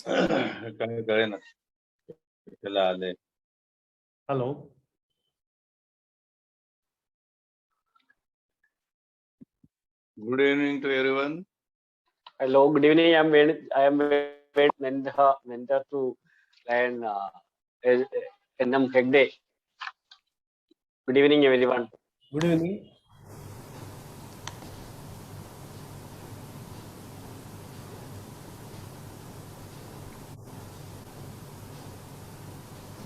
काय कळेना त्याला आले. Hello. Good evening to everyone. Hello, good evening. I am Nenda to learn NM Hegde. Good evening, everyone. Good evening.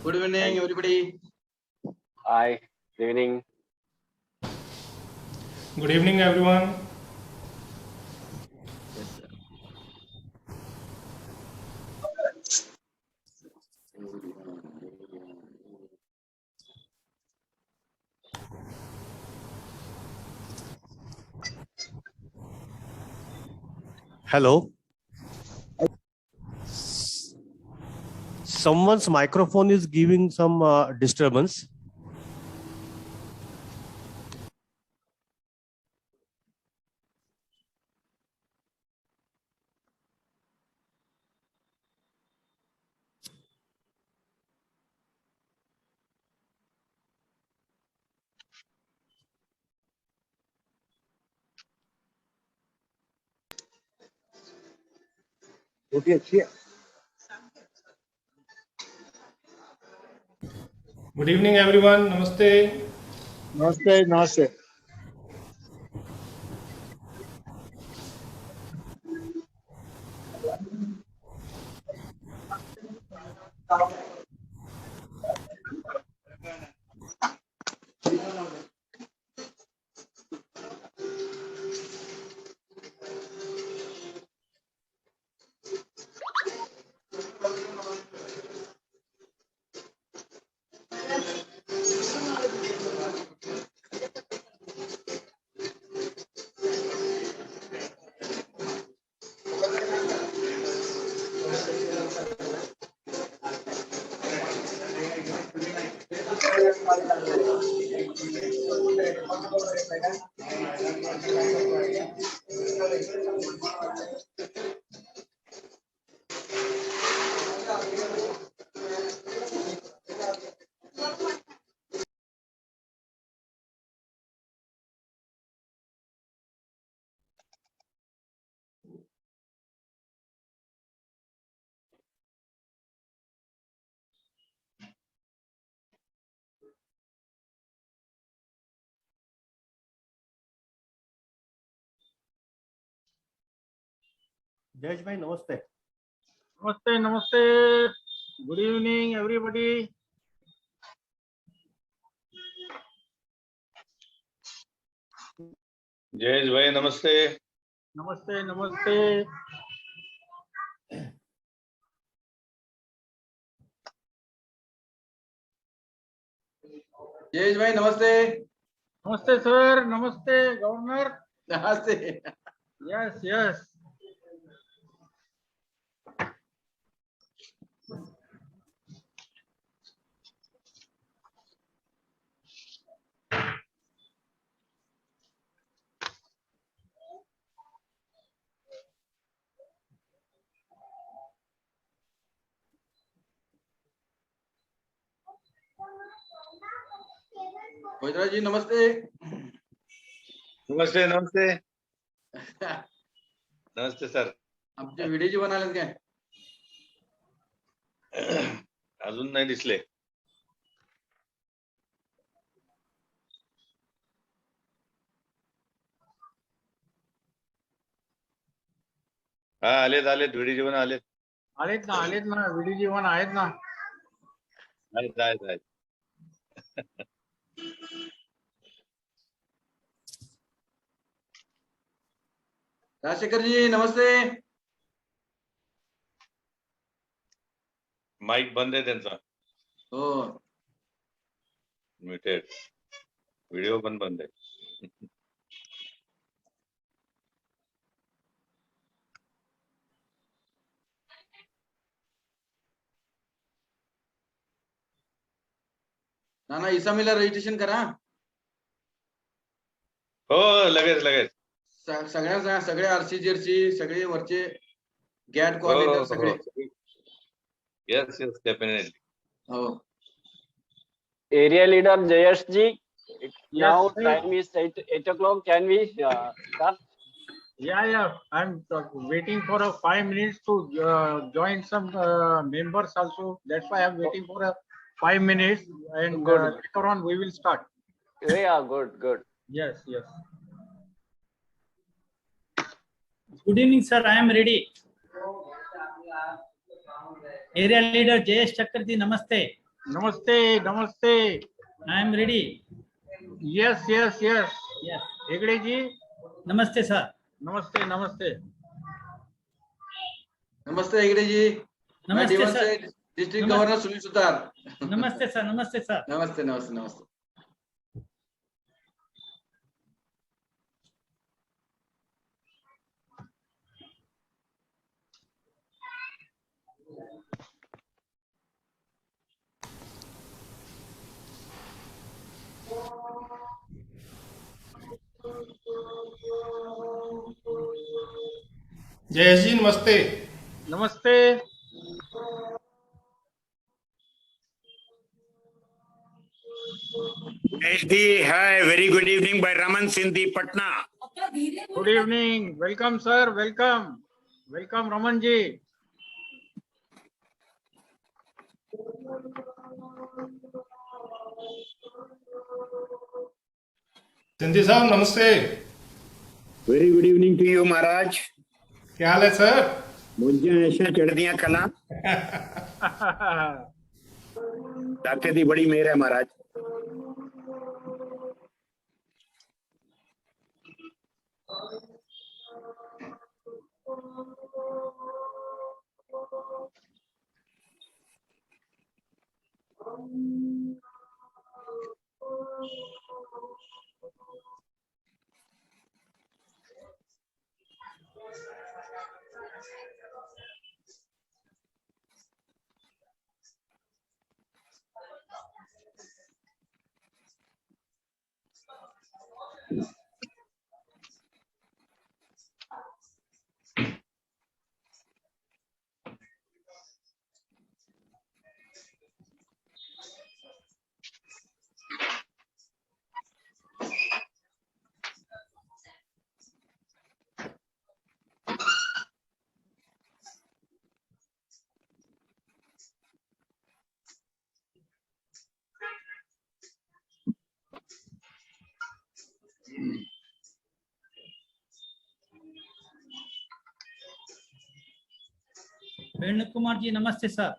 Good evening, everybody. Hi, good evening. Good evening, everyone. Yes, sir. Hello. Someone's microphone is giving some disturbance. Good evening, everyone. Namaste. Namaste, namaste. Jayesh bhai, namaste. Namaste, namaste. Good evening, everybody. Jayesh भाई नमस्ते. Namaste, namaste. Jayesh bhai, namaste. Namaste, sir. Namaste, Governor. Namaste. Yes, yes. Poitra ji, namaste. नमस्ते नमस्ते नमस्ते sir. आमचे video जी बनायला काय? अजून नाही दिसले. हा आलेत आलेत व्हिडिओ जेवण आलेत. आलेत ना व्हिडिओ जीवन आहेत ना. आहेत आहेत आहेत. राजशेखर जी, नमस्ते. माईक बंद आहे त्यांचा. हो. म्युटेड. व्हिडिओ पण बंद आहे. नाना इसामीला रजिस्ट्रेशन करा. हो लगेच लगेच. सगळे आरसी जर्सी सगळे वरचे गॅट हो कोऑर्डिनेटर हो सगळे. Yes, definitely. Oh, Area leader Jayesh ji. Now sir. time is 8 o'clock. Can we start? Yeah. I'm waiting for a 5 minutes to join some members also. That's why I'm waiting for a 5 minutes, and Good. later on we will start. Yeah, good. Yes. Good evening, sir. I am ready. Area leader Jayesh Chakrathi, namaste. Namaste. I am ready. Yes. Yes. Hegde ji. Namaste, sir. Namaste. नमस्ते हेगड़े जी। मैं Namaste, D1 sir. से district नमस्ते। Governor Sunil Sutar. Namaste, sir. नमस्ते। जयेश जी नमस्ते। Namaste. Hi, very good evening by Raman Sindhi, Patna. Good evening. Welcome, sir. Welcome, Raman ji. Sindhi साहब नमस्ते। Very good evening to you, Maharaj. क्या हाल है सर? मुझे ऐसा चढ़दियां कला दाते दी बड़ी मेहर है महाराज। Venu Kumar ji, namaste, sir.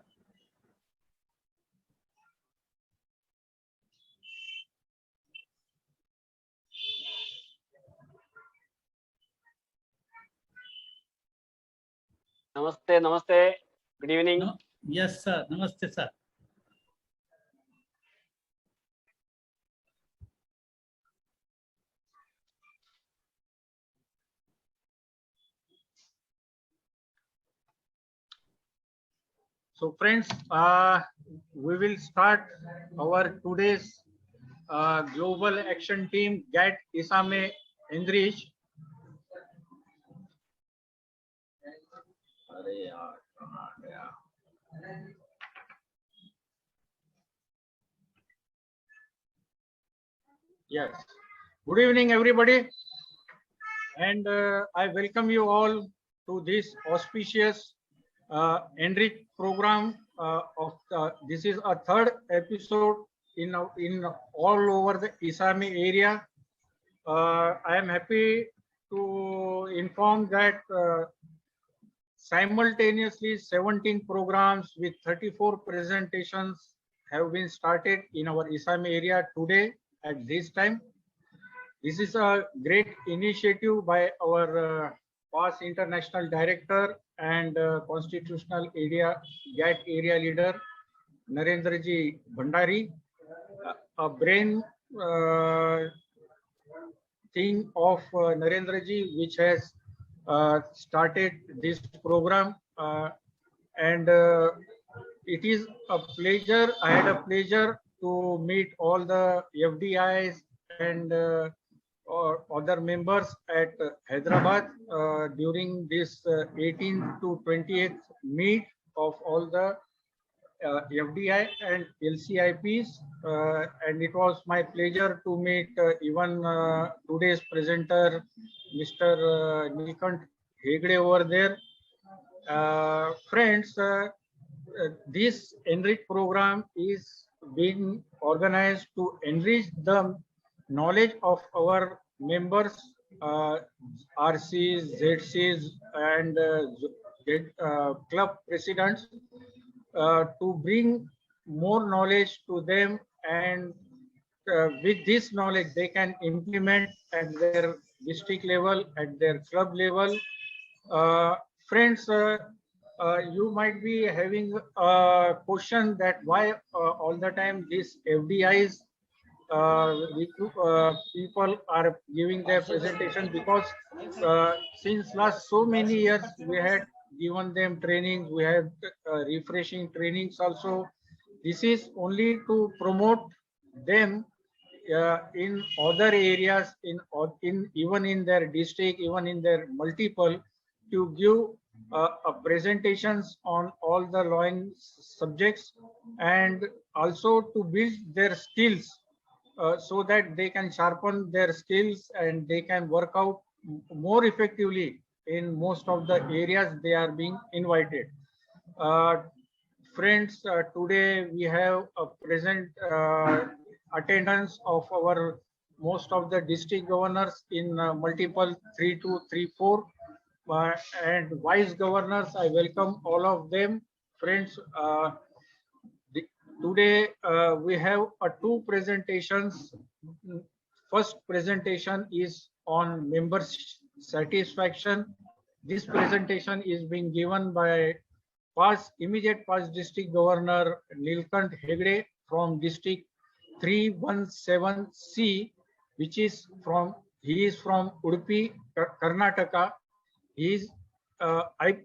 Namaste. Good evening. No, yes, sir. Namaste, sir. So friends, we will start our today's global action team GAT Isame Enrich. Yes. Good evening, everybody, and I welcome you all to this auspicious Enrich program. This is a third episode in all over the Isami area. I am happy to inform that simultaneously 17 programs with 34 presentations have been started in our Isami area today at this time. This is a great initiative by our past international director and constitutional area GAT area leader Narendra Ji Bhandari, a brain thing of Narendra Ji, which has started this program, and it is a pleasure. I had a pleasure to meet all the FDIs and or other members at Hyderabad during this 18th to 20th meet of all the FDI and LCIPs, and it was my pleasure to meet even today's presenter, Mr. Nilkant Hegde over there. Friends, this Enrich program is being organized to enrich the knowledge of our members, RCs, ZCs, and club presidents, to bring more knowledge to them, and with this knowledge they can implement at their district level, at their club level. Friends, you might be having a question that why all the time these FDIs people are giving their presentation, because since last so many years we had given them training, we have refreshing trainings also. This is only to promote them in other areas, in even in their district, even in their multiple, to give presentations on all the lawyering subjects, and also to build their skills, so that they can sharpen their skills and they can work out more effectively in most of the areas they are being invited. Friends, today we have a present attendance of our most of the district governors in multiple 3-2, 3-4, and vice governors. I welcome all of them. Friends, today we have two presentations. First presentation is on member satisfaction. This presentation is being given by immediate past district governor Nilkant Hegde from district 317C, which is he is from Udupi, Karnataka. He is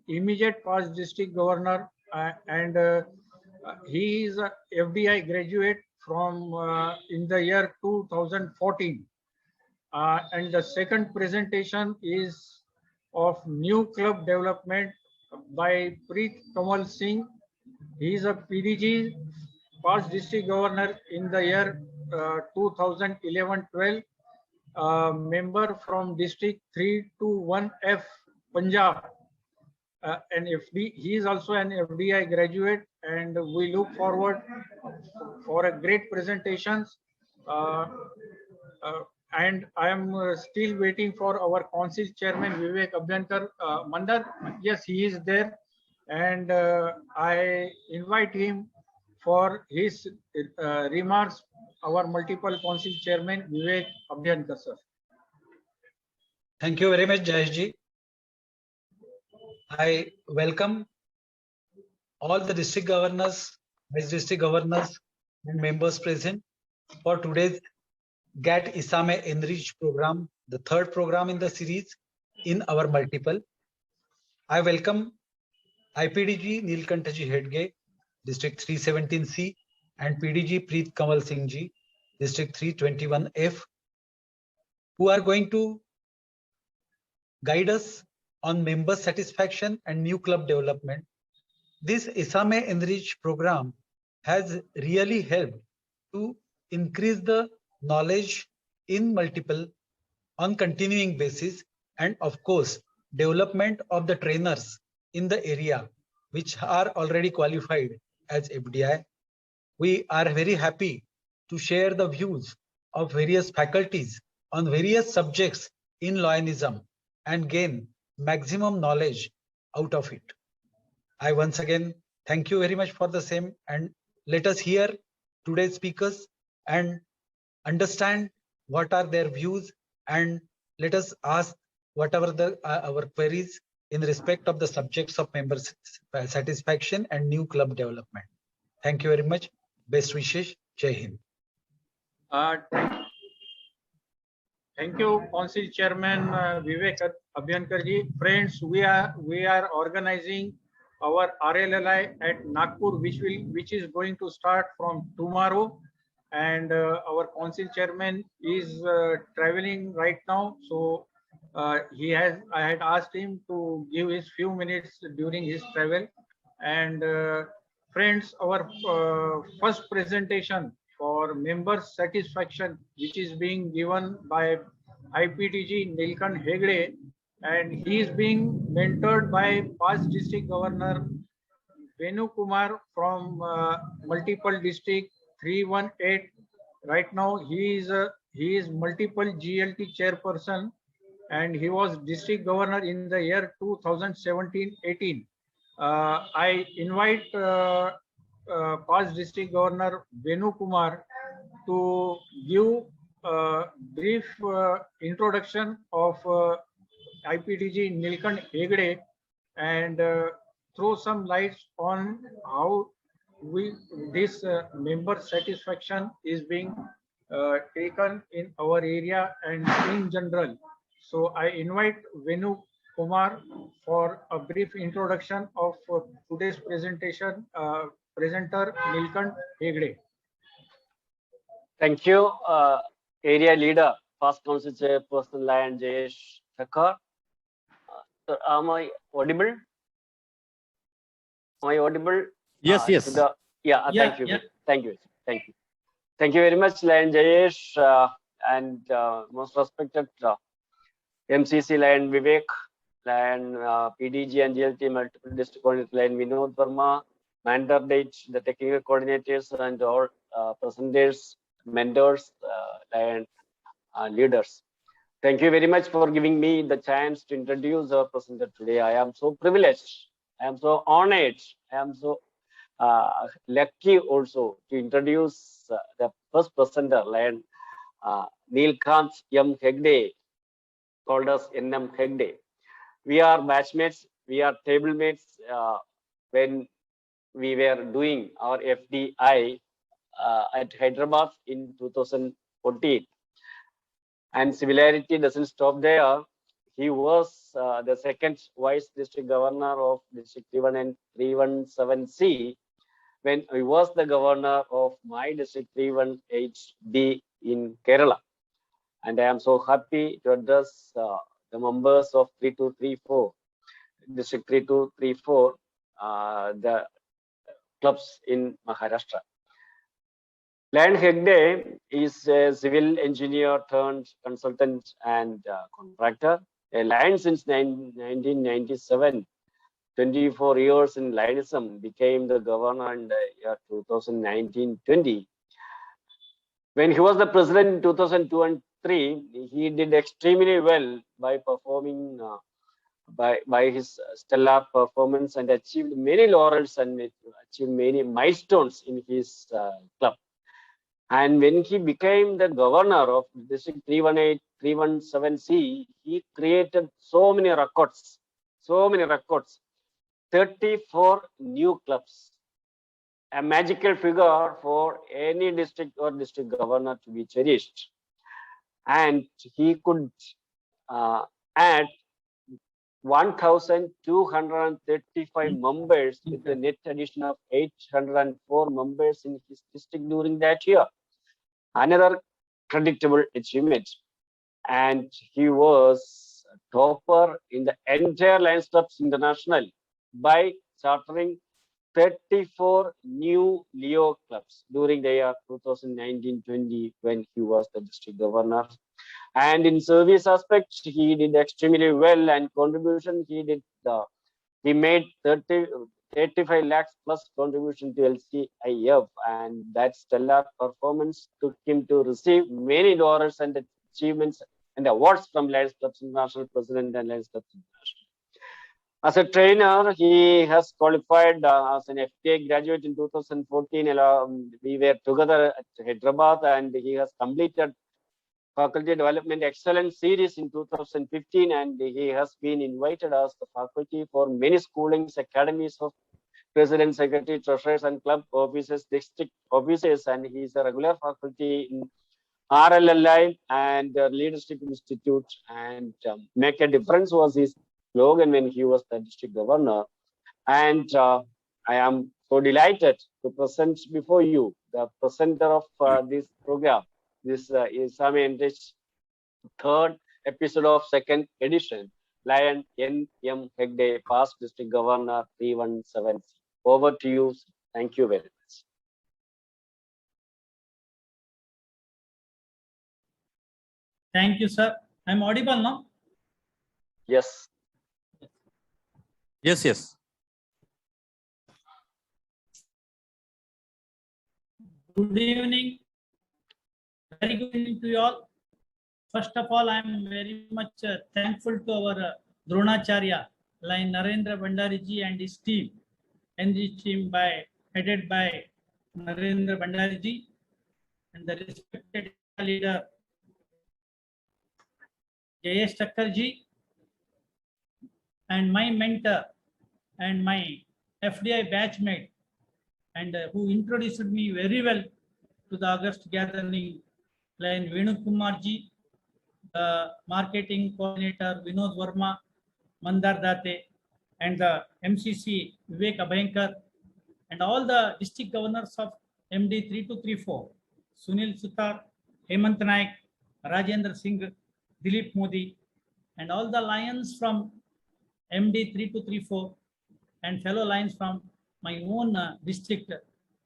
immediate past district governor, and he is a FDI graduate from in the year 2014. And the second presentation is of new club development by Preet Kamal Singh. He is a PDG past district governor in the year 2011-12, member from district 321F, Punjab. And he is also an FDI graduate, and we look forward for a great presentations. And I am still waiting for our council chairman Vivek Abhyankar Mandar. Yes, he is there, and I invite him for his remarks. Our multiple council chairman Vivek Abhyankar, sir. Thank you very much, Jayeshji. I welcome all the district governors, vice district governors, and members present for today's GAT ISAME Enrich program, the third program in the series in our multiple. I welcome IPDG Nilkantaji Hegde, District 317C, and PDG Preet Kamal Singh ji, District 321F, who are going to guide us on member satisfaction and new club development. This ISAME Enrich program has really helped to increase the knowledge in multiple on continuing basis, and of course development of the trainers in the area which are already qualified as FDI. We are very happy to share the views of various faculties on various subjects in Lionism and gain maximum knowledge out of it. I once again thank you very much for the same, and let us hear today's speakers and understand what are their views, and let us ask whatever our queries in respect of the subjects of member satisfaction and new club development. Thank you very much. Best wishes. Jai Hind. Thank you, Council Chairman Vivek Abhyankar ji. Friends, we are organizing our RLLI at Nagpur, which is going to start from tomorrow, and our Council Chairman is traveling right now, so I had asked him to give his few minutes during his travel. And Friends, our first presentation for members' satisfaction, which is being given by IPTG Nilkant Hegde, and he is being mentored by past district governor Venu Kumar from multiple district 318. Right now, he is multiple GLT chairperson, and he was district governor in the year 2017-18. I invite past district governor Venu Kumar to give a brief introduction of IPTG Nilkant Hegde and throw some lights on how this member satisfaction is being taken in our area and in general. So I invite Venu Kumar for a brief introduction of today's presentation. Presenter Nilkant Hegde. Thank you, area leader, first council chairperson Lion Jayesh Thakkar. Sir, am I audible? Am I audible? Yes, yes. Yeah, Yeah, thank you. yeah. Thank you. Thank you. Thank you very much, Lion Jayesh, and most respected MCC Lion Vivek, Lion PDG and GLT multiple district coordinator Lion Vinod Verma, mandate, the technical coordinators and all presenters, mentors, Lion leaders. Thank you very much for giving me the chance to introduce our presenter today. I am so privileged. I am so honored. I am so lucky also to introduce the first presenter, Lion Nilkant M. Hegde, called us NM Hegde. We are batchmates, we are table mates when we were doing our FDI at Hyderabad in 2014. And similarity doesn't stop there. He was the second vice district governor of District 317C when he was the governor of my district 318B in Kerala. And I am so happy to address the members of 3234, District 3234, the clubs in Maharashtra. Lion Hegde is a civil engineer turned consultant and contractor. A Lion since 1997, 24 years in Lionism, became the governor in the year 2019-20. When he was the president in 2002 and 3, he did extremely well by performing by his stellar performance and achieved many laurels and achieved many milestones in his club. And when he became the governor of District 318, 317C, he created so many records, 34 new clubs, a magical figure for any district or district governor to be cherished. And he could add 1,235 members with the net addition of 804 members in his district during that year. Another creditable achievement. And he was topper in the entire Lions Clubs International by chartering 34 new Leo clubs during the year 2019-20 when he was the district governor. And in service aspects, he did extremely well, and contribution he did. He made 35 lakhs plus contribution to LCIF, and that stellar performance took him to receive many laurels and achievements and awards from Lions Clubs International President and Lions Clubs International. As a trainer, he has qualified as an FTA graduate in 2014. We were together at Hyderabad, and he has completed Faculty Development Excellence Series in 2015, and he has been invited as the faculty for many schoolings, academies of president, secretary, treasurers, and club officers, district officers, and he is a regular faculty in RLLI and Leadership Institute. And Make a Difference was his slogan when he was the district governor. And I am so delighted to present before you the presenter of this program. This is Isame Enrich third episode of second edition, Lion N.M. Hegde, past district governor 317. Over to you. Thank you very much. Thank you, sir. I'm audible now? Yes. Yes, yes. Good evening. Very good evening to you all. First of all, I am very much thankful to our Dronacharya, like Narendra Bhandari ji and his team, and the team headed by Narendra Bhandari ji, and the respected leader Jayesh Thakkar ji, and my mentor and my FDI batchmate, and who introduced me very well to the August gathering, like Venu Kumar ji, the marketing coordinator Vinod Verma, Mandar Date, and the MCC Vivek Abhayankar, and all the district governors of MD 3234, Sunil Sutar, Hemant Naik, Rajendra Singh, Dilip Modi, and all the lions from MD 3234 and fellow lions from my own district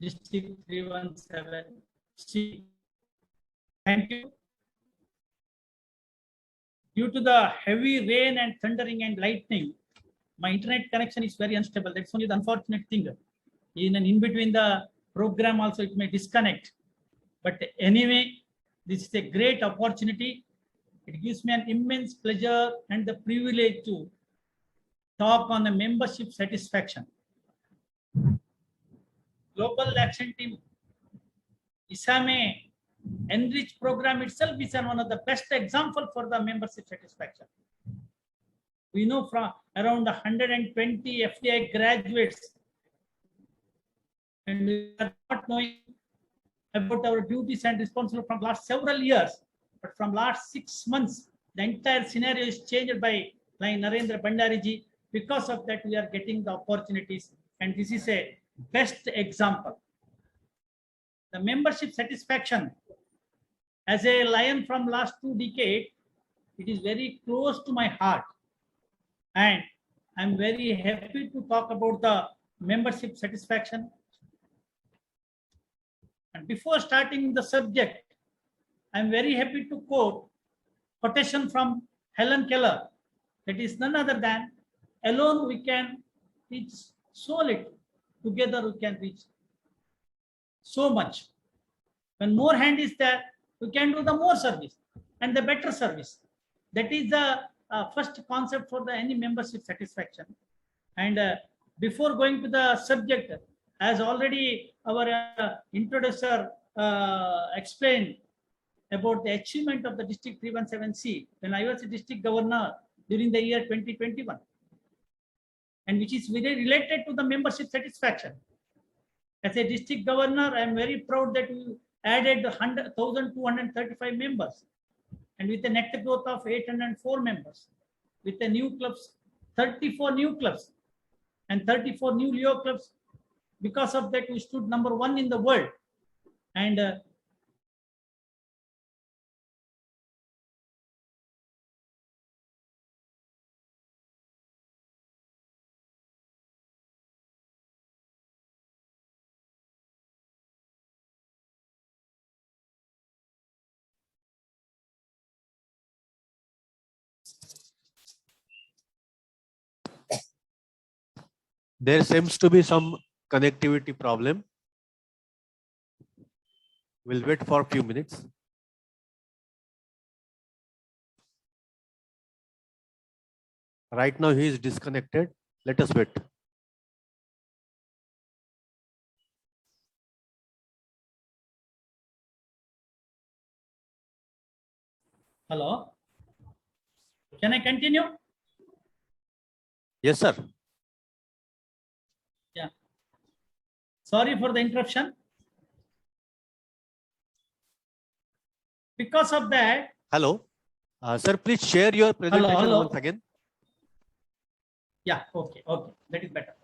317C. Thank you. Due to the heavy rain and thundering and lightning, my internet connection is very unstable. That's only the unfortunate thing. In between the program also it may disconnect. But anyway, this is a great opportunity. It gives me an immense pleasure and the privilege to talk on the membership satisfaction. Global Action Team ISAME Enrich program itself is one of the best example for the membership satisfaction. We know from around 120 FDI graduates, and we are not knowing about our duties and responsibilities from last several years, but from last 6 months, the entire scenario is changed by Narendra Bhandari ji. Because of that, we are getting the opportunities, and this is a best example. The membership satisfaction, as a lion from last 2 decades, it is very close to my heart, and I'm very happy to talk about the membership satisfaction. And before starting the subject, I'm very happy to quote quotation from Helen Keller. That is none other than, alone we can reach so little, together we can reach so much. When more hand is there, we can do the more service and the better service. That is the first concept for the any membership satisfaction. And before going to the subject, as already our introducer explained about the achievement of the district 317C when I was a district governor during the year 2021, and which is very related to the membership satisfaction. As a district governor, I am very proud that we added 1,235 members, and with a net growth of 804 members, with the new clubs, 34 new clubs, and 34 new Leo clubs. Because of that, we stood number 1 in the world. And There seems to be some connectivity problem. We'll wait for a few minutes. Right now he is disconnected. Let us wait. hello, can I continue? Yes, sir. Yeah. Sorry for the interruption. Because of that. Hello. Sir, please share your presentation hello. once again. Yeah, okay, that is better.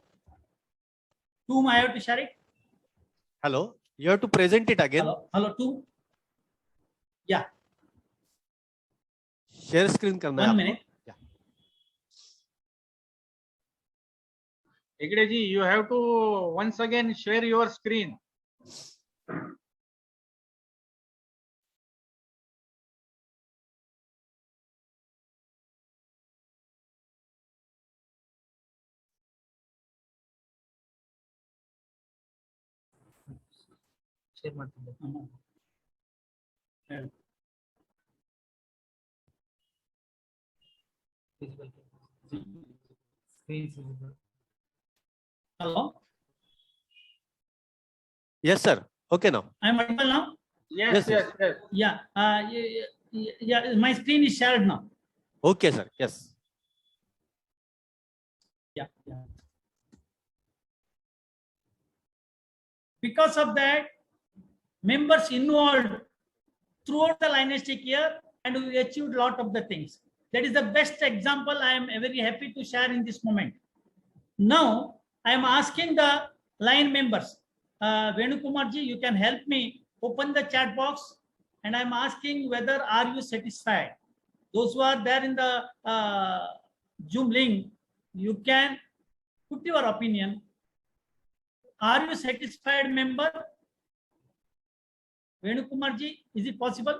To whom I have to share it? Hello. You have to present it again. Hello, to? Yeah. Share screen करना है 1 आपको. minute. Yeah. Hegde ji, you have to once again share your screen. Share ಮಾಡ್ತಿದ್ದೆ. ಹೇಳು. Visible. Screen is visible. Hello, Yes, sir. Okay now. I'm audible now? Yes, Yes, yes, yes. yes. Yeah, yeah, my screen is shared now. Okay, sir. Yes. Yeah, yeah. Because of that, members involved throughout the lineage year, and we achieved a lot of the things. That is the best example I am very happy to share in this moment. Now, I am asking the line members, Venukumar ji, you can help me open the chat box, and I am asking whether are you satisfied. Those who are there in the Zoom link, you can put your opinion. Are you satisfied, member? Venukumar ji, is it possible?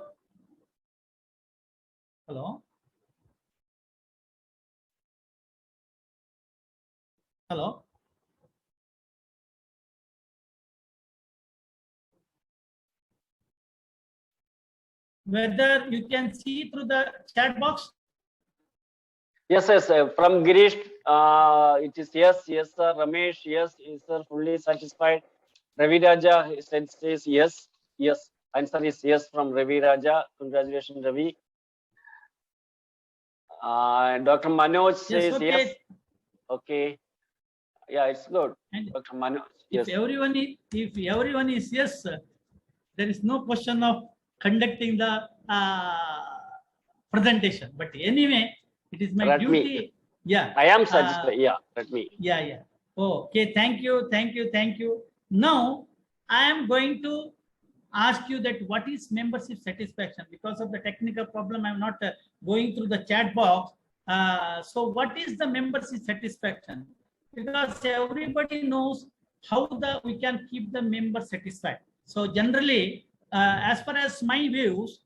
Hello? Hello? Whether you can see through the chat box? Yes, yes. From Girish, it is yes, yes, sir. Ramesh, yes, is sir, fully satisfied. Ravi Raja says yes, yes. Answer is yes from Ravi Raja. Congratulations, Ravi. Dr. Manoj Yes, says okay. yes. Okay. Yeah, it's good. And Dr. Manoj, yes. if everyone is yes, there is no question of conducting the presentation. But anyway, it is my Let me- duty. Yeah. I am satisfied. Yeah, let me. Yeah, yeah. Oh, okay, thank you, thank you, thank you. Now, I am going to ask you that what is membership satisfaction? Because of the technical problem, I'm not going through the chat box. So what is the membership satisfaction? Because everybody knows how we can keep the member satisfied. So generally, as far as my views,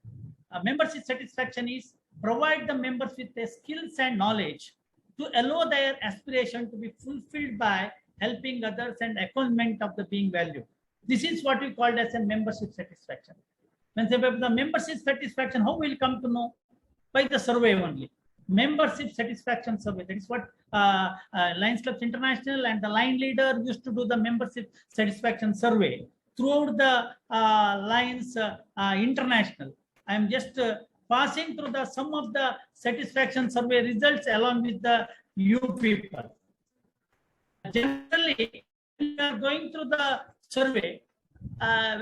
membership satisfaction is provide the members with the skills and knowledge to allow their aspiration to be fulfilled by helping others and acknowledgement of the being value. This is what we call as a membership satisfaction. When say the membership satisfaction, how will come to know? By the survey only. Membership satisfaction survey. That is what Lions Clubs International and the line leader used to do the membership satisfaction survey throughout the Lions International. I am just passing through the some of the satisfaction survey results along with the you people. Generally, when we are going through the survey,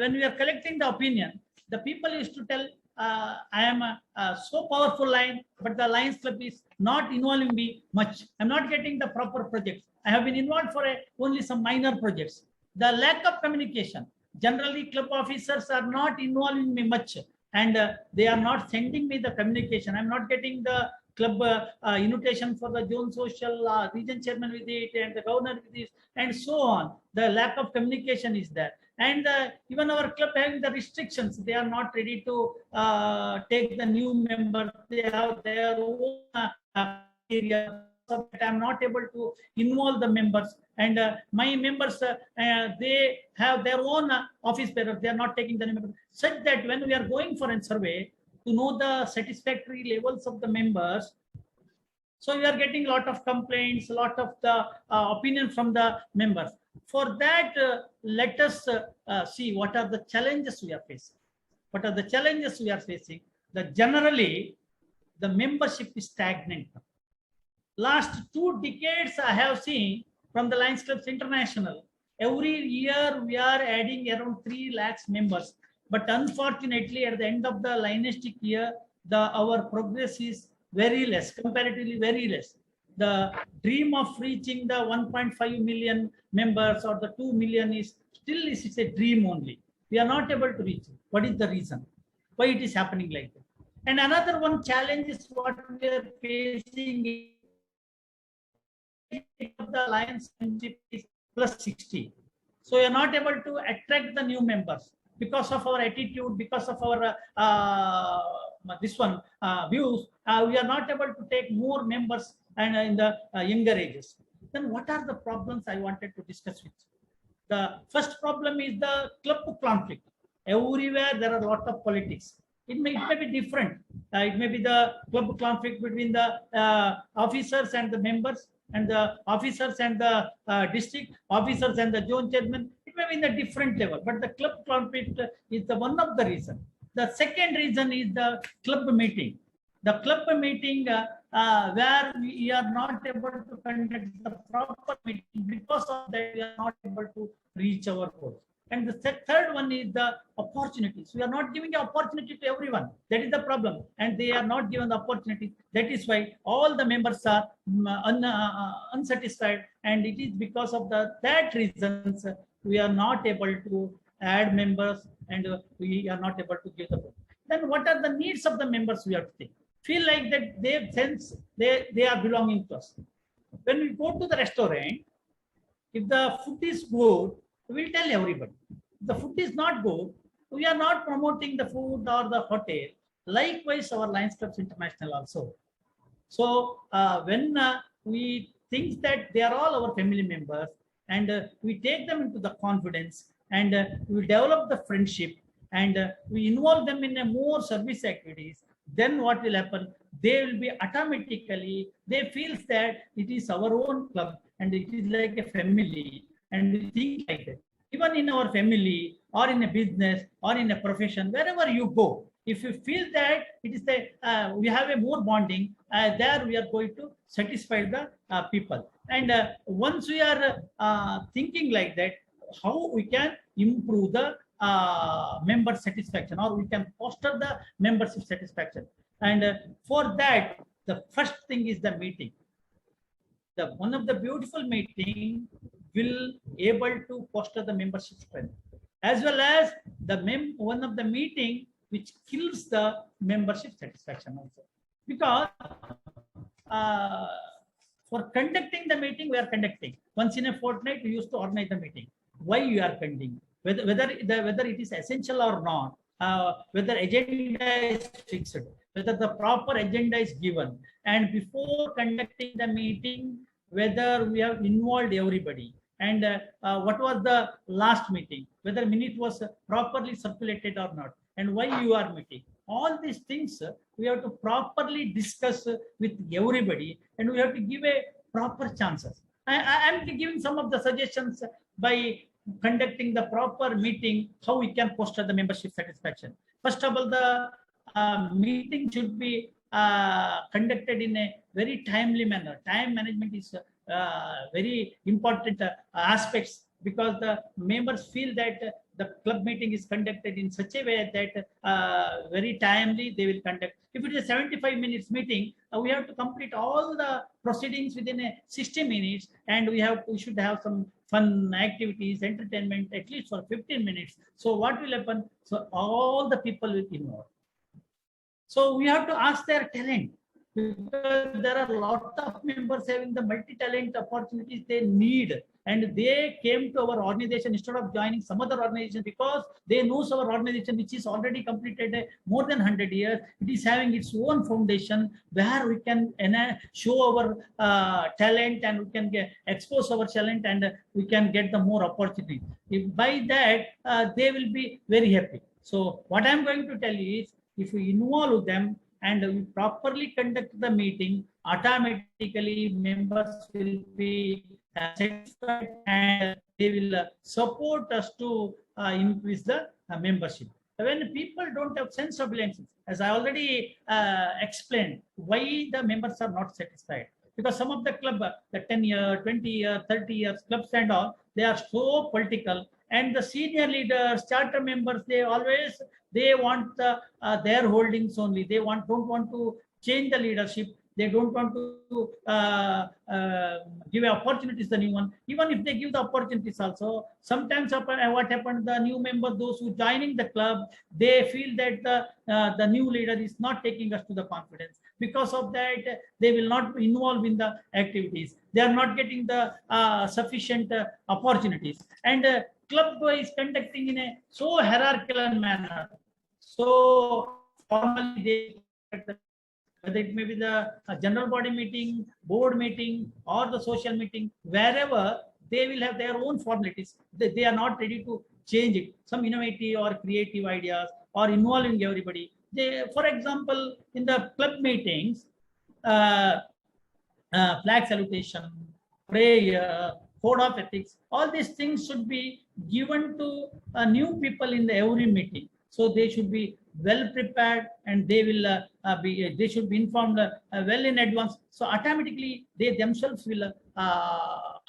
when we are collecting the opinion, the people used to tell, I am a so powerful line, but the Lions Club is not involving me much. I'm not getting the proper projects. I have been involved for only some minor projects. The lack of communication. Generally, club officers are not involving me much, and they are not sending me the communication. I'm not getting the club invitation for the zone social region chairman with it and the governor with this and so on. The lack of communication is there. And even our club having the restrictions, they are not ready to take the new members. They have their own area. So I'm not able to involve the members. And my members, they have their own office bearers. They are not taking the members. Such that when we are going for a survey to know the satisfactory levels of the members, so we are getting a lot of complaints, a lot of the opinion from the members. For that, let us see what are the challenges we are facing. What are the challenges we are facing? That generally, the membership is stagnant. Last 2 decades, I have seen from the Lions Clubs International, every year we are adding around 3 lakhs members. But unfortunately, at the end of the lineistic year, our progress is very less, comparatively very less. The dream of reaching the 1.5 million members or the 2 million is still is a dream only. We are not able to reach it. What is the reason? Why it is happening like that? And another one challenge is what we are facing of the alliance membership is plus 60. So we are not able to attract the new members because of our attitude, because of our views. We are not able to take more members and in the younger ages. Then what are the problems I wanted to discuss with you? The first problem is the club conflict. Everywhere there are a lot of politics. It may be different. It may be the club conflict between the officers and the members, and the officers and the district officers and the zone chairman. It may be in a different level, but the club conflict is the one of the reason. The second reason is the club meeting. The club meeting where we are not able to conduct the proper meeting, because of that we are not able to reach our goals. And the third one is the opportunities. We are not giving the opportunity to everyone. That is the problem. And they are not given the opportunity. That is why all the members are unsatisfied. And it is because of that reasons we are not able to add members, and we are not able to give the vote. Then what are the needs of the members we have to think? Feel like that they sense they are belonging to us. When we go to the restaurant, if the food is good, we'll tell everybody. If the food is not good, we are not promoting the food or the hotel. Likewise, our Lions Clubs International also. So when we think that they are all our family members, and we take them into the confidence, and we develop the friendship, and we involve them in a more service activities, then what will happen? They will be automatically, they feel that it is our own club and it is like a family, and we think like that. Even in our family or in a business or in a profession, wherever you go, if you feel that it is we have a more bonding, there we are going to satisfy the people. And once we are thinking like that, how we can improve the member satisfaction, or we can foster the membership satisfaction. And for that, the first thing is the meeting. One of the beautiful meeting will able to foster the membership strength, as well as the one of the meeting which kills the membership satisfaction also. Because for conducting the meeting, we are conducting once in a fortnight. We used to organize the meeting. Why you are conducting? Whether it is essential or not, whether agenda is fixed, whether the proper agenda is given, and before conducting the meeting, whether we have involved everybody, and what was the last meeting, whether minute was properly circulated or not, and why you are meeting. All these things we have to properly discuss with everybody, and we have to give a proper chances. I am giving some of the suggestions by conducting the proper meeting, how we can foster the membership satisfaction. First of all, the meeting should be conducted in a very timely manner. Time management is very important aspects, because the members feel that the club meeting is conducted in such a way that very timely they will conduct. If it is a 75 minutes meeting, we have to complete all the proceedings within a 60 minutes, and we should have some fun activities, entertainment, at least for 15 minutes. So what will happen? So all the people will involve. So we have to ask their talent, because there are a lot of members having the multi-talent opportunities they need, and they came to our organization instead of joining some other organization, because they know our organization, which is already completed more than 100 years. It is having its own foundation where we can show our talent, and we can expose our talent, and we can get the more opportunity. By that, they will be very happy. So what I am going to tell you is, if we involve them and we properly conduct the meeting, automatically members will be satisfied, and they will support us to increase the membership. When people don't have sense of belonging, as I already explained, why the members are not satisfied. Because some of the club, the 10-year, 20-year, 30 years clubs and all, they are so political, and the senior leaders, charter members, they want their holdings only. They don't want to change the leadership. They don't want to give opportunities to the new one. Even if they give the opportunities also, sometimes what happened, the new member, those who joining the club, they feel that the new leader is not taking us to the confidence. Because of that, they will not be involved in the activities. They are not getting the sufficient opportunities. And club is conducting in a so hierarchical manner. So formally, whether it may be the general body meeting, board meeting, or the social meeting, wherever they will have their own formalities. They are not ready to change it. Some innovative or creative ideas or involving everybody. For example, in the club meetings, flag salutation, prayer, code of ethics, all these things should be given to new people in every meeting. So they should be well prepared, and they will they should be informed well in advance. So automatically they themselves will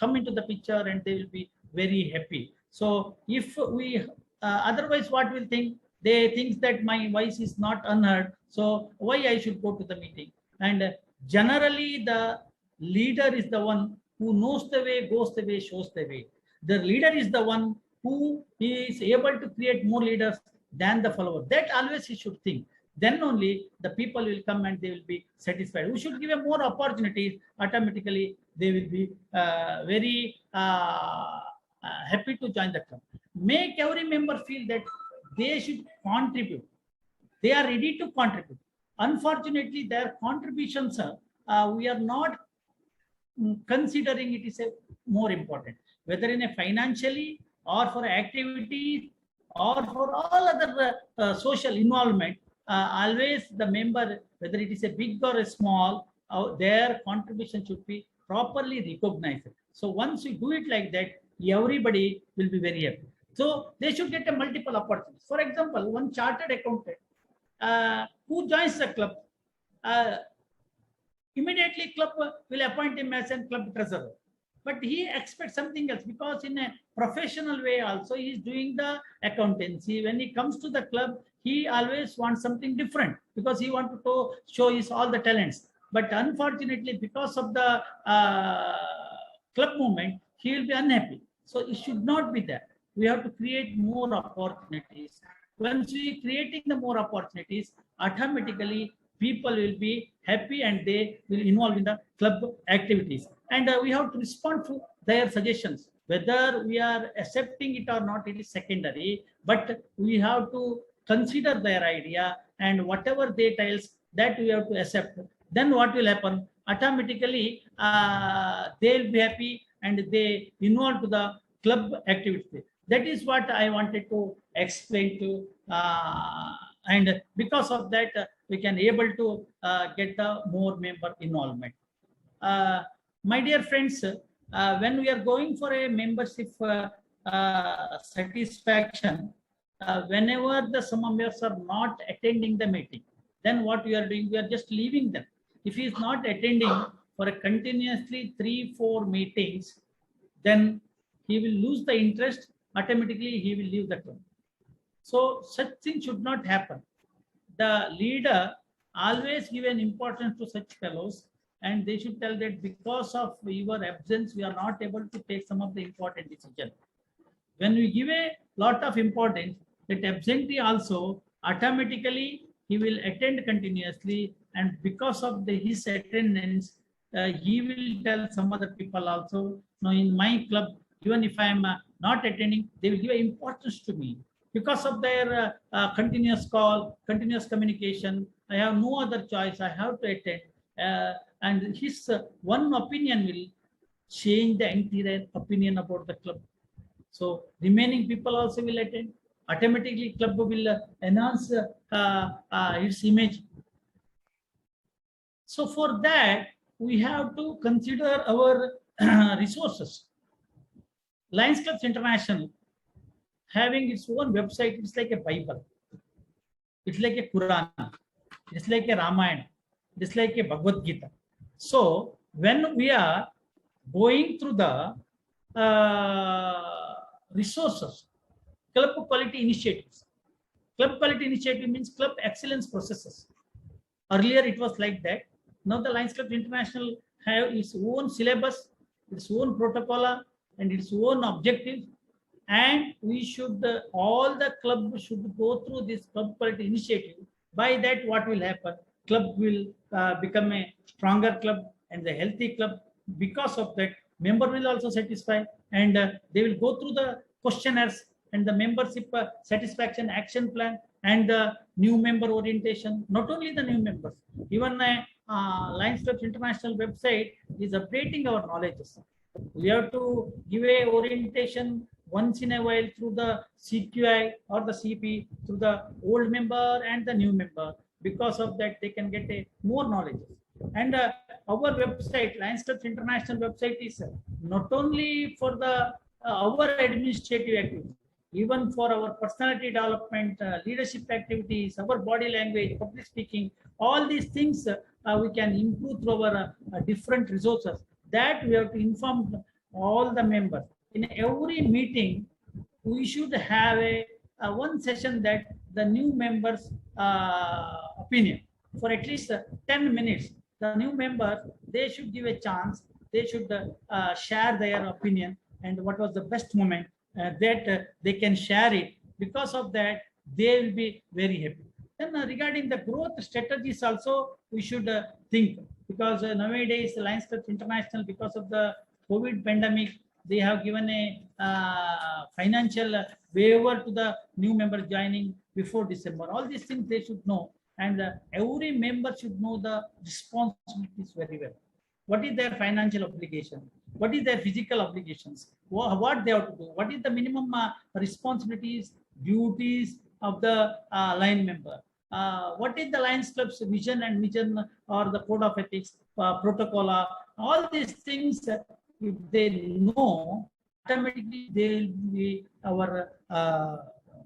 come into the picture, and they will be very happy. So if we otherwise, what will think? They think that my voice is not unheard, so why I should go to the meeting? And generally, the leader is the one who knows the way, goes the way, shows the way. The leader is the one who is able to create more leaders than the follower. That always he should think. Then only the people will come and they will be satisfied. We should give them more opportunities. Automatically, they will be very happy to join the club. Make every member feel that they should contribute. They are ready to contribute. Unfortunately, their contributions we are not considering it is a more important, whether in a financially or for activities or for all other social involvement. Always the member, whether it is a big or a small, their contribution should be properly recognized. So once you do it like that, everybody will be very happy. So they should get a multiple opportunities. For example, one chartered accountant who joins the club, immediately club will appoint him as a club treasurer. But he expects something else, because in a professional way also he is doing the accountancy. When he comes to the club, he always wants something different, because he wants to show his all the talents. But unfortunately, because of the club movement, he will be unhappy. So it should not be there. We have to create more opportunities. Once we creating the more opportunities, automatically people will be happy and they will involve in the club activities. And we have to respond to their suggestions. Whether we are accepting it or not, it is secondary. But we have to consider their idea, and whatever they tell us, that we have to accept. Then what will happen? Automatically, they will be happy and they involve to the club activity. That is what I wanted to explain to, and because of that, we can able to get the more member involvement. My dear friends, when we are going for a membership satisfaction, whenever the some members are not attending the meeting, then what we are doing, we are just leaving them. If he is not attending for a continuously 3-4 meetings, then he will lose the interest. Automatically, he will leave the club. So such thing should not happen. The leader always give an importance to such fellows, and they should tell that because of your absence, we are not able to take some of the important decisions. When we give a lot of importance, that absentee also automatically he will attend continuously, and because of his attendance, he will tell some other people also, no, in my club, even if I am not attending, they will give importance to me. Because of their continuous call, continuous communication, I have no other choice, I have to attend. And his one opinion will change the entire opinion about the club. So remaining people also will attend. Automatically, club will enhance its image. So for that, we have to consider our resources. Lions Clubs International, having its own website, it's like a Bible. It's like a Quran. It's like a Ramayana. It's like a Bhagavad Gita. So when we are going through the resources, club quality initiatives. Club quality initiative means club excellence processes. Earlier it was like that. Now the Lions Club International have its own syllabus, its own protocol, and its own objectives. And we should, all the club should go through this club quality initiative. By that, what will happen? Club will become a stronger club and a healthy club. Because of that, member will also satisfy, and they will go through the questionnaires and the membership satisfaction action plan and the new member orientation. Not only the new members, even Lions Club International website is updating our knowledges. We have to give a orientation once in a while through the CQI or the CP, through the old member and the new member. Because of that, they can get a more knowledge. And our website, Lions Club International website, is not only for the our administrative activities, even for our personality development, leadership activities, our body language, public speaking, all these things we can improve through our different resources. That we have to inform all the members. In every meeting, we should have a one session that the new members' opinion for at least 10 minutes. The new members, they should give a chance. They should share their opinion and what was the best moment that they can share it. Because of that, they will be very happy. Then regarding the growth strategies also, we should think, because nowadays Lions Club International, because of the COVID pandemic, they have given a financial waiver to the new members joining before December. All these things they should know, and every member should know the responsibilities very well. What is their financial obligation? What is their physical obligations? What they have to do? What is the minimum responsibilities, duties of the line member? What is the Lions Club's vision and mission, or the code of ethics, protocol? All these things, if they know, automatically they will be our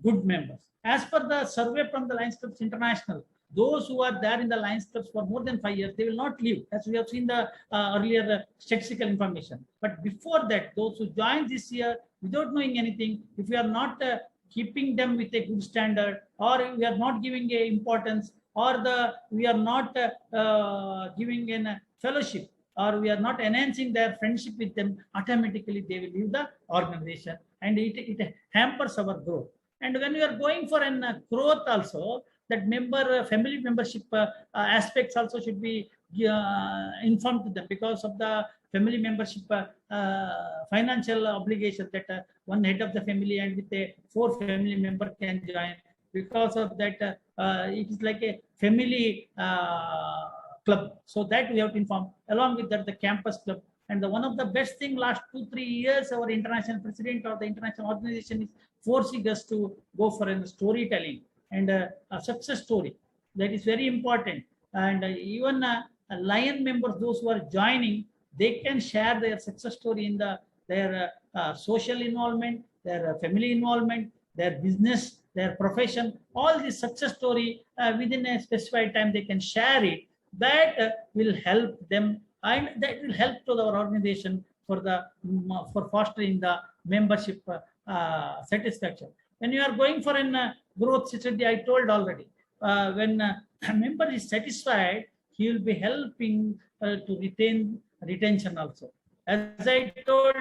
good members. As per the survey from the Lions Clubs International, those who are there in the Lions Clubs for more than 5 years, they will not leave, as we have seen the earlier statistical information. But before that, those who joined this year without knowing anything, if we are not keeping them with a good standard, or we are not giving a importance, or we are not giving a fellowship, or we are not enhancing their friendship with them, automatically they will leave the organization, and it hampers our growth. And when we are going for a growth also, that family membership aspects also should be informed to them, because of the family membership financial obligation that one head of the family and with a 4 family member can join. Because of that, it is like a family club. So that we have to inform. Along with that, the campus club. And one of the best thing last 2-3 years, our international president of the international organization is forcing us to go for a storytelling and a success story. That is very important. And even Lion members, those who are joining, they can share their success story in their social involvement, their family involvement, their business, their profession. All this success story within a specified time, they can share it. That will help them, and that will help to our organization for fostering the membership satisfaction. When you are going for a growth strategy, I told already, when a member is satisfied, he will be helping to retention also. As I told,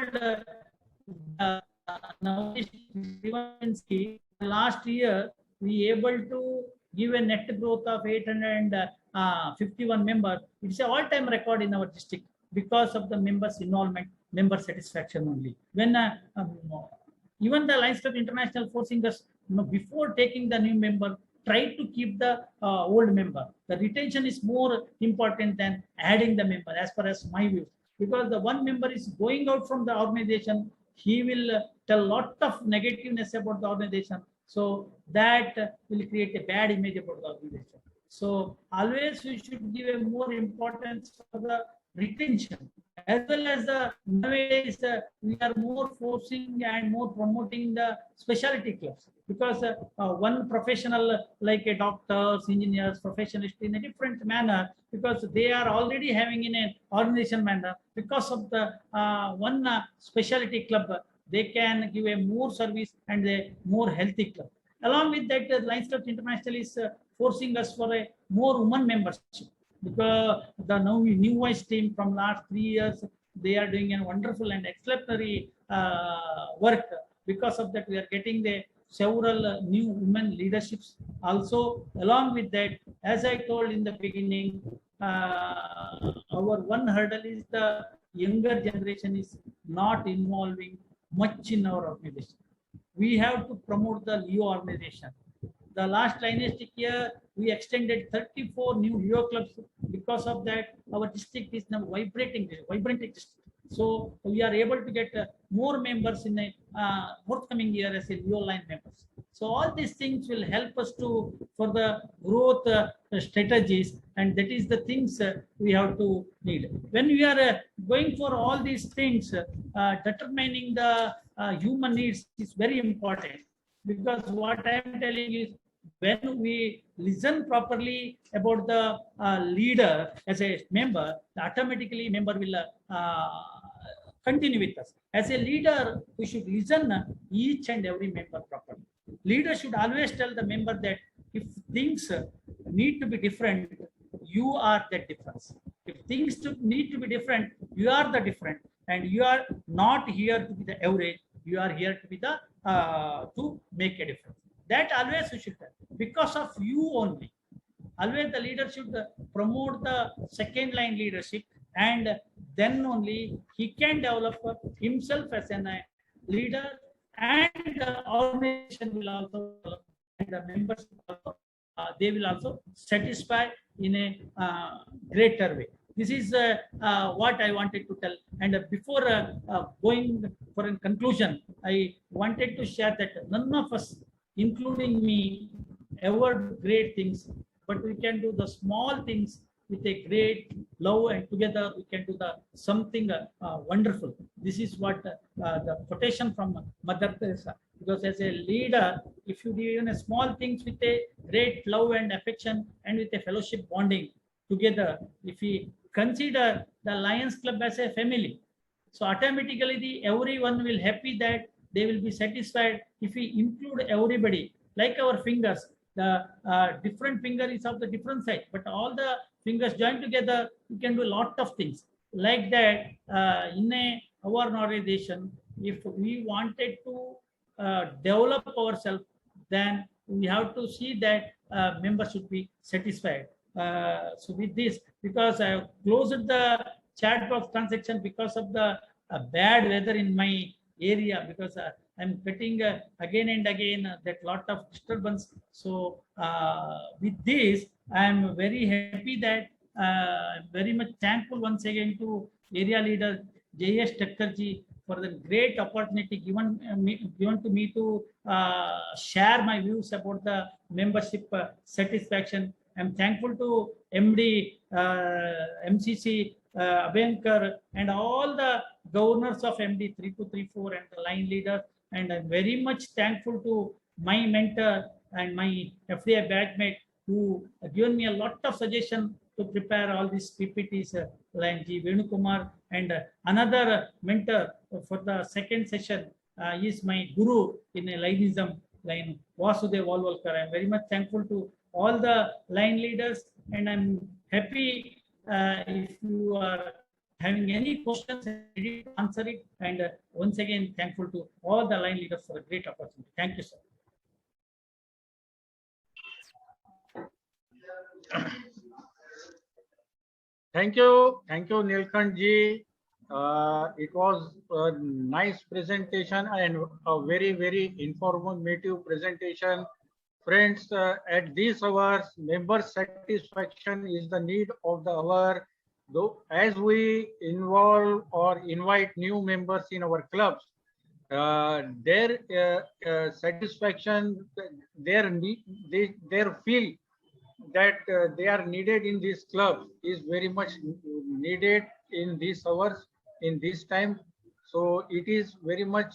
now last year we able to give a net growth of 851 members. It's an all-time record in our district because of the members' involvement, member satisfaction only. When even the Lions Club International forcing us, before taking the new member, try to keep the old member. The retention is more important than adding the member, as far as my view. Because the one member is going out from the organization, he will tell a lot of negativeness about the organization. So that will create a bad image about the organization. So always we should give a more importance for the retention, as well as nowadays we are more forcing and more promoting the specialty clubs, because one professional like a doctors, engineers, professionals in a different manner, because they are already having in an organization manner. Because of the one specialty club, they can give a more service and a more healthy club. Along with that, Lions Club International is forcing us for a more women membership. because the new wise team from last 3 years, they are doing a wonderful and exemplary work. Because of that, we are getting the several new women leaderships. Also, along with that, as I told in the beginning, our one hurdle is the younger generation is not involving much in our organization. We have to promote the Leo organization. The last lineistic year, we extended 34 new Leo clubs. Because of that, our district is now vibrant district. So we are able to get more members in a forthcoming year as a Leo line members. So all these things will help us to for the growth strategies, and that is the things we have to need. When we are going for all these things, determining the human needs is very important, because what I am telling is, when we listen properly about the leader as a member, automatically member will continue with us. As a leader, we should listen each and every member properly. Leader should always tell the member that if things need to be different, you are that difference. If things need to be different, you are the different, and you are not here to be the average. You are here to be the to make a difference. That always we should tell. Because of you only. Always the leader should promote the second line leadership, and then only he can develop himself as a leader, and the organization will also, and the members also, they will also satisfy in a greater way. This is what I wanted to tell. And before going for a conclusion, I wanted to share that none of us, including me, ever do great things, but we can do the small things with a great love, and together we can do the something wonderful. This is what the quotation from Mother Teresa. Because as a leader, if you do even a small things with a great love and affection and with a fellowship bonding together, if we consider the Lions Club as a family, so automatically everyone will happy that they will be satisfied if we include everybody. Like our fingers, the different finger is of the different size, but all the fingers joined together, you can do a lot of things. Like that, in our organization, if we wanted to develop ourselves, then we have to see that members should be satisfied. So with this, because I have closed the chat box transaction because of the bad weather in my area, because I'm getting again and again that lot of disturbance. So with this, I'm very happy that I'm very much thankful once again to area leader J.S. Thakkarji for the great opportunity given to me to share my views about the membership satisfaction. I'm thankful to MD, MCC, Abhankar, and all the governors of MD 3234 and the line leader. And I'm very much thankful to my mentor and my FDI batchmate who have given me a lot of suggestion to prepare all these PPTs, like G. Venukumar, and another mentor for the second session is my guru in a lineism, line Vasudev Valvalkar. I'm very much thankful to all the line leaders, and I'm happy if you are having any questions, ready to answer it. And once again, thankful to all the line leaders for a great opportunity. Thank you, sir. Thank you, Nilkant ji. It was a nice presentation and a very, very informative presentation. Friends, at these hours, member satisfaction is the need of the hour. Though, as we involve or invite new members in our clubs, their satisfaction, their feel that they are needed in this club is very much needed in these hours, in this time. So it is very much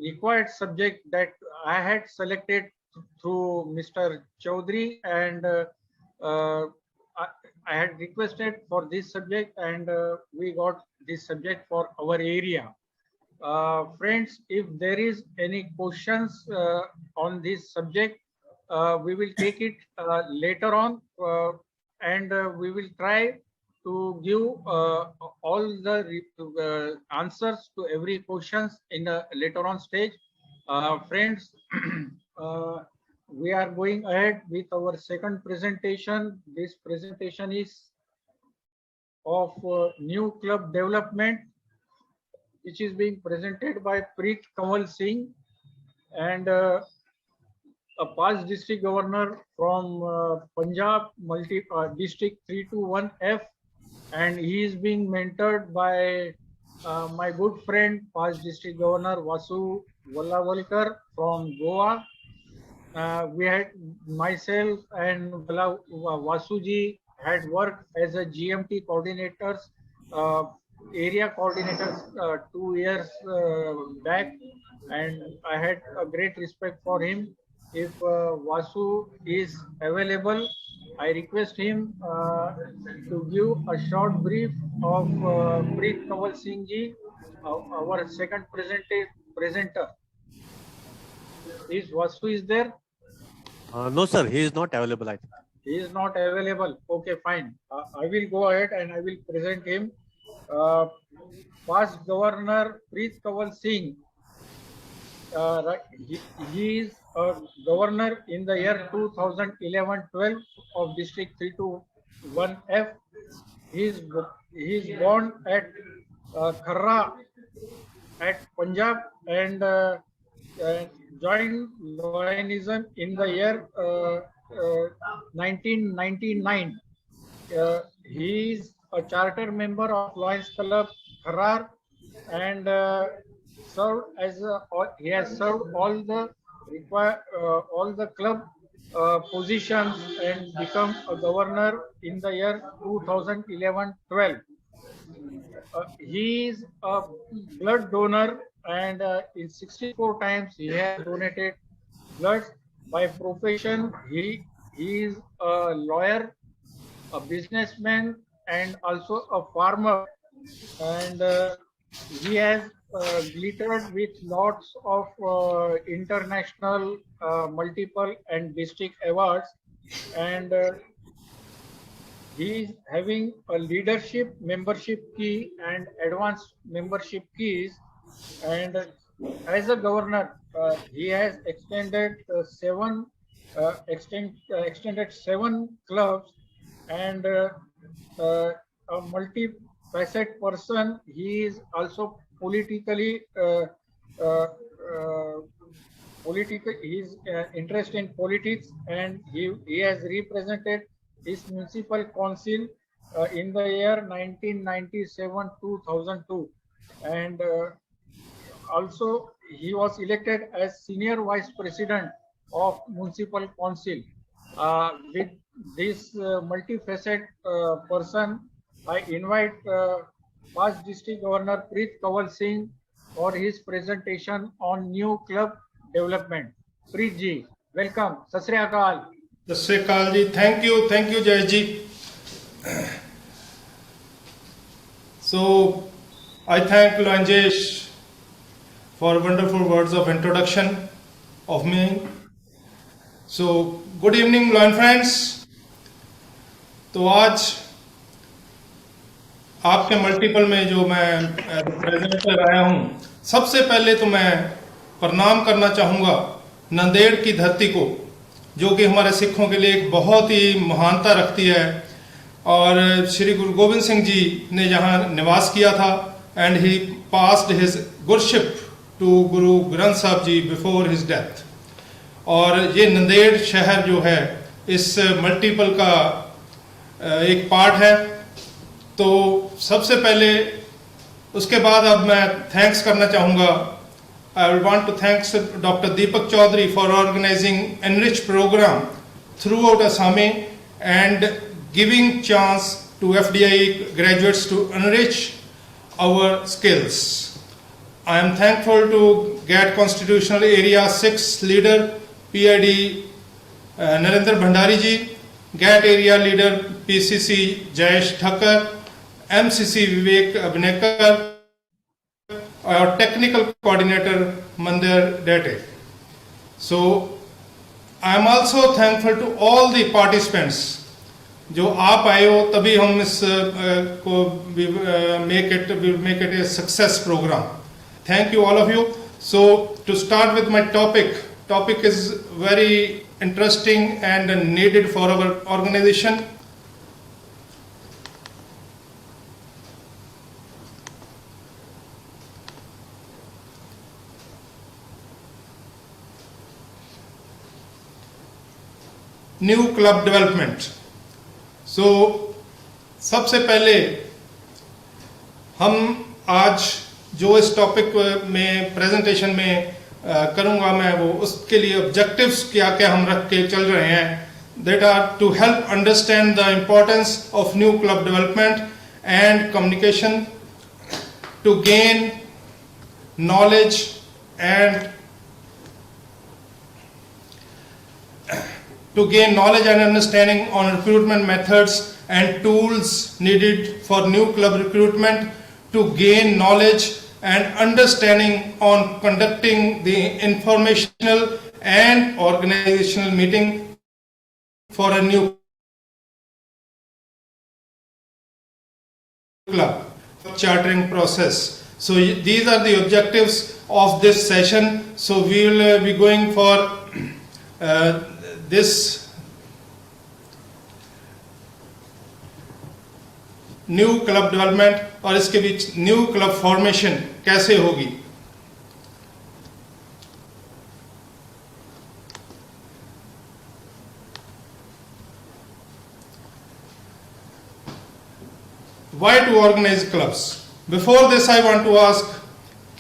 required subject that I had selected through Mr. Chaudhary, and I had requested for this subject, and we got this subject for our area. Friends, if there is any questions on this subject, we will take it later on, and we will try to give all the answers to every questions in a later on stage. Friends, we are going ahead with our second presentation. This presentation is of new club development, which is being presented by Preet Kanwal Singh, and a past district governor from Punjab district 321F, and he is being mentored by my good friend past district governor Vasu Vallavalkar from Goa. We had myself and Vasuji had worked as a GMT coordinators, area coordinators 2 years back, and I had a great respect for him. If Vasu is available, I request him to give a short brief of Preet Kanwal Singh ji, our second presenter. Is Vasu is there? No, sir, he is not available, I think. He is not available. Okay, fine. I will go ahead and I will present him. Past Governor Preet Kanwal Singh. He is a governor in the year 2011-12 of District 321F. He is born at Kharra at Punjab and joined Lionism in the year 1999. He is a charter member of Lions Club Kharar and served as he has served all the club positions and become a governor in the year 2011-12. He is a blood donor and in 64 times he has donated blood. By profession, he is a lawyer, a businessman, and also a farmer. And he has glittered with lots of international, multiple, and district awards. And he is having a leadership membership key and advanced membership keys. And as a governor, he has extended extended 7 clubs, and a multi-facet person. He is also politically his interest in politics, and he has represented his municipal council in the year 1997-2002, and also he was elected as senior vice president of municipal council. With this multifaceted person, I invite past district governor Preet Kanwal Singh for his presentation on new club development. Preet ji, welcome. Sat Sri Akal. Sat Sri Akal ji. Thank you, Jay ji. So I thank Lanjesh for wonderful words of introduction of me. So good evening, Lion friends. तो आज आपके multiple में जो मैं present कर आया हूँ, सबसे पहले तो मैं प्रणाम करना चाहूँगा नंदेड़ की धरती को, जो कि हमारे सिखों के लिए एक बहुत ही महानता रखती है, और श्री गुरु गोविंद सिंह जी ने यहाँ निवास किया था, and he passed his guruship to Guru Granth साहब जी बिफोर हिज डेथ. और ये नंदेड़ शहर जो है इस मल्टीपल का एक पार्ट है. तो सबसे पहले उसके बाद अब मैं थैंक्स करना चाहूँगा. I will want to thanks doctor Deepak Chaudhary for organizing enrich program throughout Assami and giving chance to FDI graduates to enrich our skills. I am thankful to GAT Constitutional Area 6 leader PID Narendra Bhandari ji, GAT area leader PCC Jayesh Thakkar, MCC Vivek Abhinekar, और technical coordinator मंदिर डेटे. सो I am also thankful to all the participants. जो आप आए हो तभी हम इस को make it a success program. Thank you all of you. So to start with my topic is very interesting and needed for our organization. New club development. So सबसे पहले हम आज जो इस टॉपिक में प्रेजेंटेशन में करूंगा मैं वो उसके लिए ऑब्जेक्टिव्स क्या क्या हम रख के चल रहे हैं that are to help understand the importance of new club development and communication to gain knowledge and understanding on recruitment methods and tools needed for new club recruitment, to gain knowledge and understanding on conducting the informational and organizational meeting for a new club chartering process. So these are the objectives of this session. So we will be going for this new club development और इसके बीच new club formation कैसे होगी. Why to organize clubs? Before this I want to ask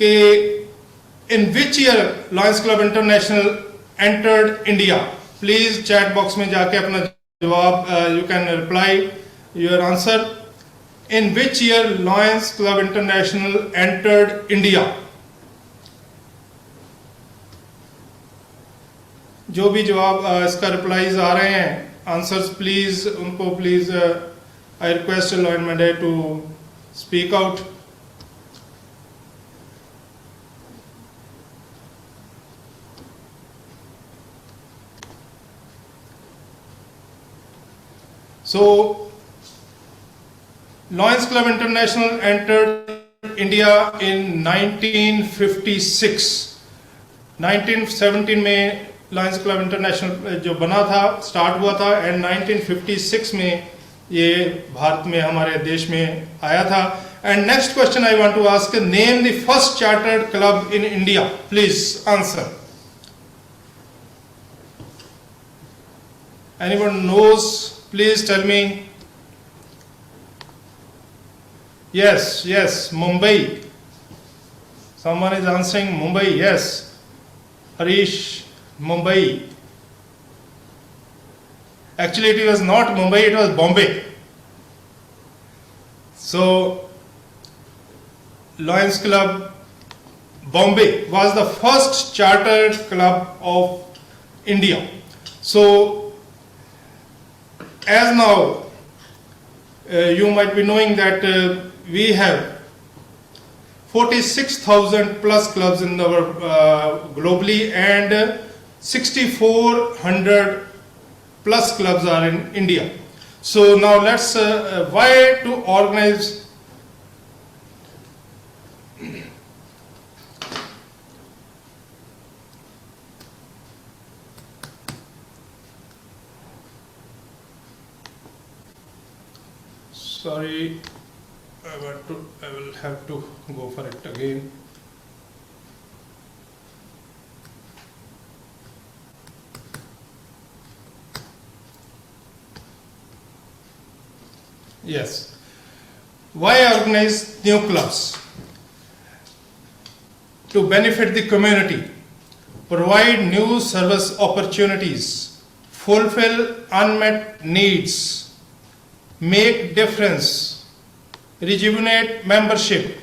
कि in which year Lions Club International entered India? Please chat box में जाके अपना जवाब you can reply your answer. In which year Lions Club International entered India? जो भी जवाब इसका replies आ रहे हैं आंसर्स प्लीज उनको please I request lion Monday to speak out. So Lions Club International entered India in 1956. 1917 में Lions Club International जो बना था स्टार्ट हुआ था एंड 1956 में ये भारत में हमारे देश में आया था. And next question I want to ask, name the first chartered club in India. Please answer. Anyone knows? Please tell me. Yes, Mumbai. Someone is answering Mumbai. Yes, Harish, Mumbai. Actually, it was not Mumbai, it was Bombay. So, Lions Club Bombay was the first chartered club of India. So, as now, you might be knowing that we have 46,000 plus clubs in our globally and 6,400 plus clubs are in India. So now let's why to organize sorry I will have to go for it again. Yes. Why organize new clubs? To benefit the community, provide new service opportunities, fulfill unmet needs, make difference, rejuvenate membership,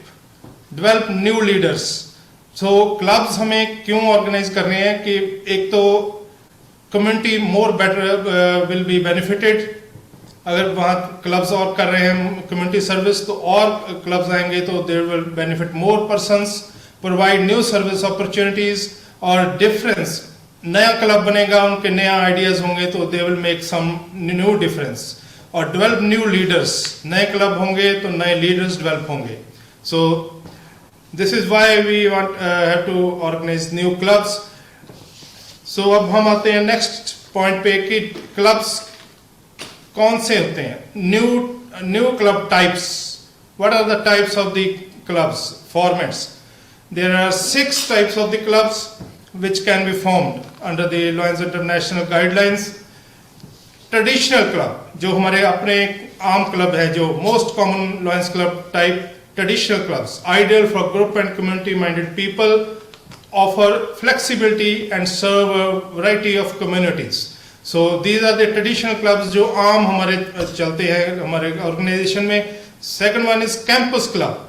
develop new leaders. So clubs हमें क्यों organize कर रहे हैं कि एक तो community more better will be benefited. अगर वहाँ clubs और कर रहे हैं community service तो और clubs आएंगे तो there will benefit more persons, provide new service opportunities or difference नया क्लब बनेगा, उनके नया आइडियाज होंगे तो they will make some new difference. और डेवलप न्यू लीडर्स, नए क्लब होंगे तो नए लीडर्स डेवलप होंगे. So this is why we want have to organize new clubs. सो अब हम आते हैं नेक्स्ट पॉइंट पे कि क्लब्स कौन से होते हैं. New club types. What are the types of the club formats? There are 6 types of the clubs which can be formed under the Lions International guidelines. Traditional club, जो हमारे अपने आम क्लब है, जो most common Lions Club type traditional clubs, ideal for group and community minded people, offer flexibility and serve a variety of communities. So these are the traditional clubs जो आम हमारे चलते हैं हमारे organization में. Second one is campus club.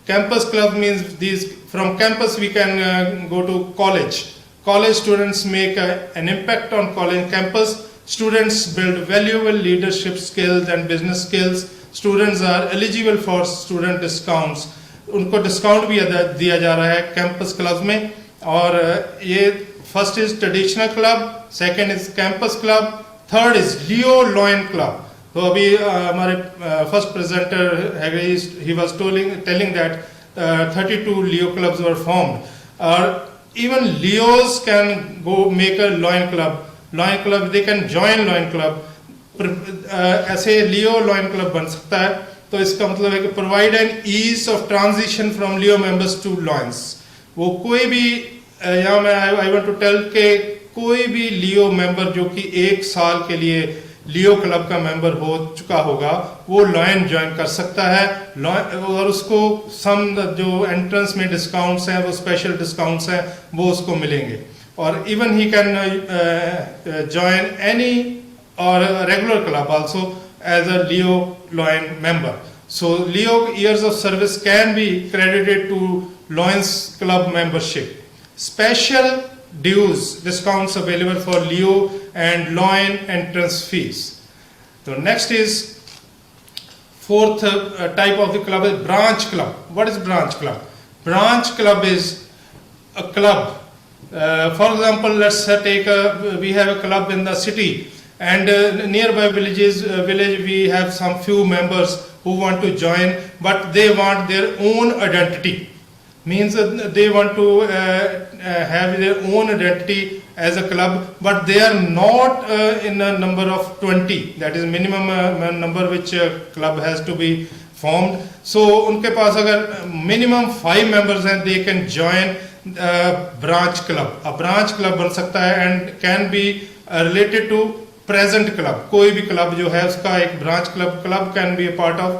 Campus club means these from campus we can go to college. College students make an impact on college campus. Students build valuable leadership skills and business skills. Students are eligible for student discounts. उनको discount भी दिया जा रहा है campus clubs में. और ये first is traditional club, second is campus club, third is Leo Lion Club. तो अभी हमारे first presenter he was telling that 32 Leo clubs were formed. और even Leos can go make a Lion Club. Lion Club, they can join Lion Club. ऐसे Leo Lion Club बन सकता है. तो इसका मतलब है कि provide an ease of transition from Leo members to Lions. वो कोई भी यहाँ मैं I want to tell कि कोई भी Leo member जो कि 1 साल के लिए लियो क्लब का मेंबर हो चुका होगा वो लॉयन ज्वाइन कर सकता है. और उसको सम जो एंट्रेंस में डिस्काउंट्स हैं वो स्पेशल डिस्काउंट्स हैं वो उसको मिलेंगे. और even he can join any और regular club also as a Leo Lion member. So Leo years of service can be credited to Lions club membership. Special dues discounts available for Leo and Lion entrance fees. So next is fourth type of the club is branch club. What is branch club? Branch club is a club. For example, let's take we have a club in the city and nearby village we have some few members who want to join but they want their own identity. Means they want to have their own identity as a club but they are not in a number of 20, that is minimum number which club has to be formed. So उनके पास अगर minimum 5 members हैं they can join branch club. A branch club बन सकता है and can be related to present club. कोई भी club जो है उसका एक branch club can be a part of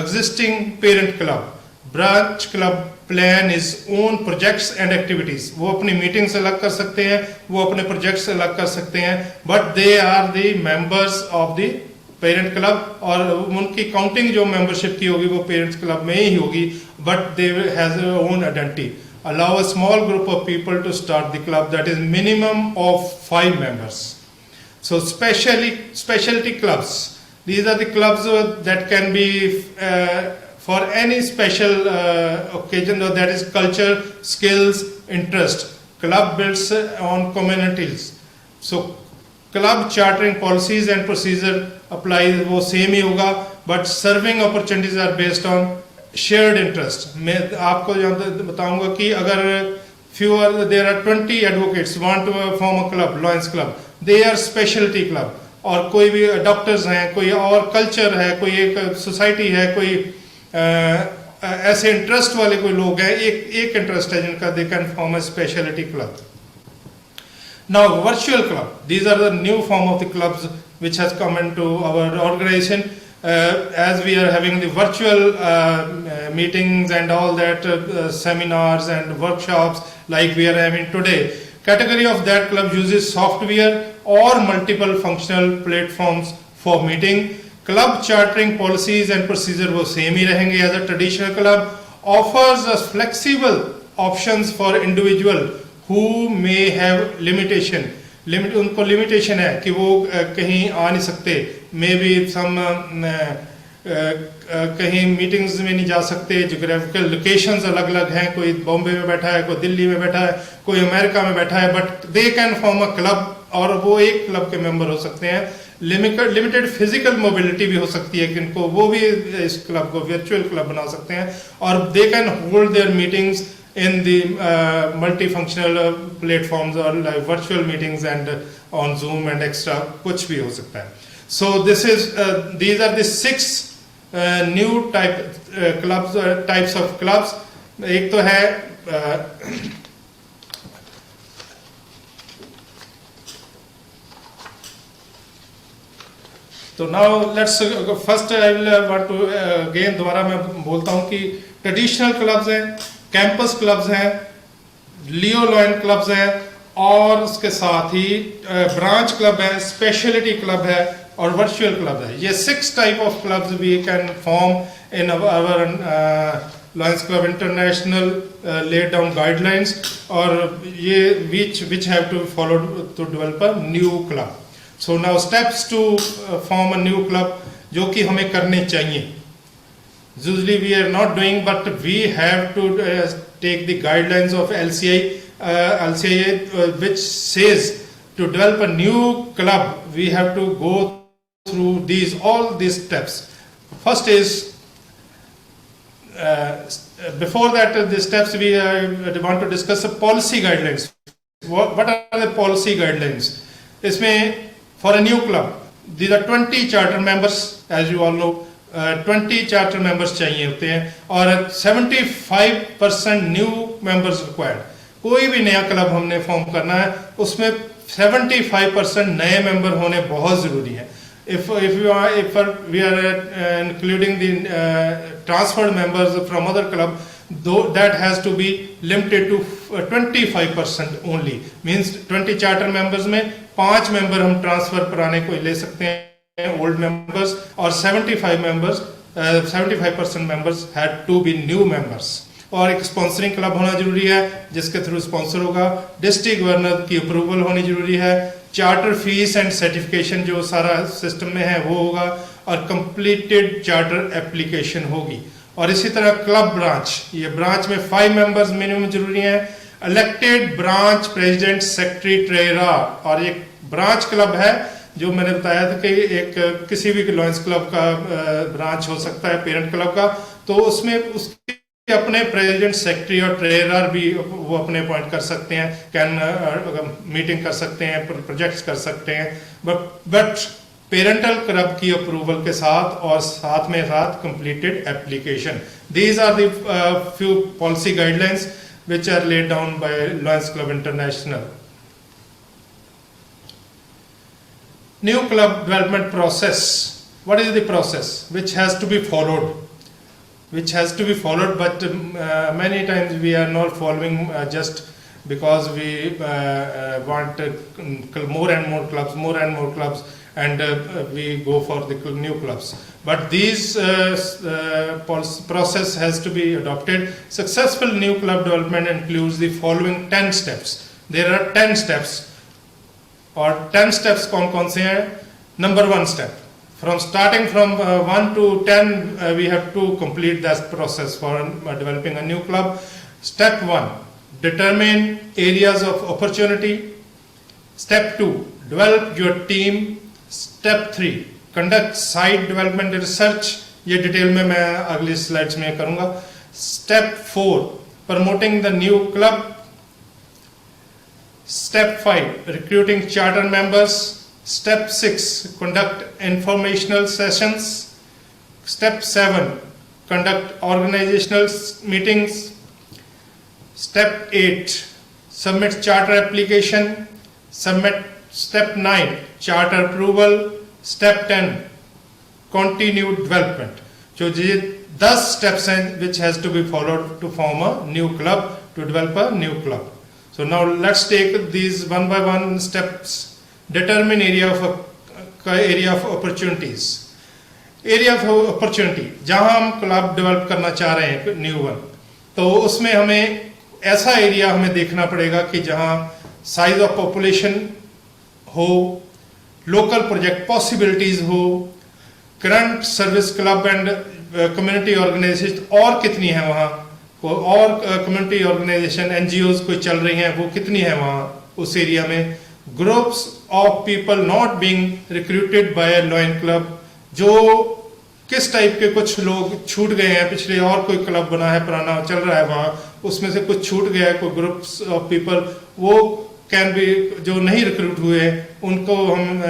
existing parent club. Branch club plan his own projects and activities. वो अपनी मीटिंग से अलग कर सकते हैं, वो अपने प्रोजेक्ट से अलग कर सकते हैं but they are the members of the parent club. और उनकी काउंटिंग जो मेंबरशिप की होगी वो पेरेंट्स क्लब में ही होगी but they has their own identity. Allow a small group of people to start the club, that is minimum of 5 members. So specialty clubs, these are the clubs that can be for any special occasion, that is culture, skills, interest. Club builds on communities. So club chartering policies and procedure apply वो same ही होगा but serving opportunities are based on shared interest. मैं आपको बताऊंगा कि अगर there are 20 advocates want to form a club, Lions Club, they are specialty club. और कोई भी डॉक्टर्स हैं, कोई और कल्चर है, कोई एक सोसाइटी है, कोई ऐसे इंटरेस्ट वाले कोई लोग हैं, एक इंटरेस्ट है जिनका they can form a speciality club. Now virtual club, these are the new form of the clubs which has come into our organization as we are having the virtual meetings and all that seminars and workshops like we are having today. Category of that club uses software or multiple functional platforms for meeting. Club chartering policies and procedure वो same ही रहेंगे as a traditional club. Offers us flexible options for individual who may have limitation. उनको limitation है कि वो कहीं आ नहीं सकते. Maybe some कहीं मीटिंग्स में नहीं जा सकते, जोग्राफिकल लोकेशंस अलग अलग हैं, कोई बॉम्बे में बैठा है, कोई दिल्ली में बैठा है, कोई अमेरिका में बैठा है, but they can form a club और वो एक क्लब के मेंबर हो सकते हैं। लिमिटेड फिजिकल मोबिलिटी भी हो सकती है किनको, वो भी इस क्लब को वर्चुअल क्लब बना सकते हैं और they can hold their meetings in the multifunctional platforms और virtual meetings and on Zoom and extra कुछ भी हो सकता है। सो these are the 6 new types of clubs. एक तो है तो now let's first I will want to again दोबारा मैं बोलता हूं कि ट्रेडिशनल क्लब्स हैं, कैंपस क्लब्स हैं, लियो लॉयन क्लब्स हैं और उसके साथ ही ब्रांच क्लब है, स्पेशलिटी क्लब है और वर्चुअल क्लब है। ये 6 type of clubs we can form in our lions club international laid down guidelines और ये which have to be followed to develop a new club. So now steps to form a new club जो कि हमें करने चाहिए। Usually we are not doing, but we have to take the guidelines of LCIA which says to develop a new club we have to go through all these steps. First is before that the steps we want to discuss the policy guidelines. What are the policy guidelines? इसमें for a new club these are 20 charter members, as you all know 20 charter members चाहिए होते हैं और 75% new members required. कोई भी नया club हमने form करना है उसमें 75% नए मेंबर होने बहुत जरूरी है। If we are including the transferred members from other club, though that has to be limited to 25% only. Means 20 charter members में 5 member हम transfer कराने को ले सकते हैं old members और 75% members had to be new members. और एक स्पॉन्सरिंग क्लब होना जरूरी है जिसके थ्रू स्पॉन्सर होगा, डिस्ट्रिक्ट गवर्नर की अप्रूवल होनी जरूरी है, चार्टर फीस एंड सर्टिफिकेशन जो सारा सिस्टम में है वो होगा और कंप्लीटेड चार्टर एप्लीकेशन होगी। और इसी तरह क्लब ब्रांच, ये ब्रांच में 5 मेंबर्स मिनिमम जरूरी हैं, elected branch president secretary treasurer. और एक ब्रांच क्लब है जो मैंने बताया था कि एक किसी भी लॉयंस क्लब का ब्रांच हो सकता है पेरेंट क्लब का, तो उसमें उसके अपने प्रेसिडेंट सेक्रेटरी और ट्रेजरर भी वो अपने अपॉइंट कर सकते हैं, कैन मीटिंग कर सकते हैं, प्रोजेक्ट्स कर सकते हैं, बट पेरेंटल क्लब की अप्रूवल के साथ और साथ में completed application. These are the few policy guidelines which are laid down by Lions Club International. New club development process. What is the process which has to be followed? But many times we are not following just because we want more and more clubs, and we go for the new clubs. But these process has to be adopted. Successful new club development includes the following 10 steps. There are 10 steps. और 10 steps कौन से हैं? Number 1 step. Starting from 1 to 10, we have to complete that process for developing a new club. Step 1, determine areas of opportunity. Step 2, develop your team. Step 3, conduct site development research. ये detail में मैं अगली slides में करूंगा. Step 4, promoting the new club. Step 5, recruiting charter members. Step 6, conduct informational sessions. Step 7, conduct organizational meetings. Step 8, submit charter application. Step 9, charter approval. Step 10, continued development. So these 10 steps which has to be followed to form a new club, to develop a new club. So now let's take these one by one steps. Determine area of opportunities. Area of opportunity, जहां हम club develop करना चाह रहे हैं new one, तो उसमें हमें ऐसा एरिया हमें देखना पड़ेगा कि जहां साइज ऑफ पॉपुलेशन हो, लोकल प्रोजेक्ट पॉसिबिलिटीज हो, current service club and community organization और कितनी है वहाँ, और कम्युनिटी ऑर्गेनाइजेशन एनजीओज कोई चल रही हैं वो कितनी है वहाँ उस एरिया में। Groups of people not being recruited bye lion club, जो किस टाइप के कुछ लोग छूट गए हैं, पिछले और कोई क्लब बना है पुराना चल रहा है वहाँ, उसमें से कुछ छूट गया है, कोई ग्रुप्स ऑफ पीपल वो कैन बी, जो नहीं रिक्रूट हुए उनको हम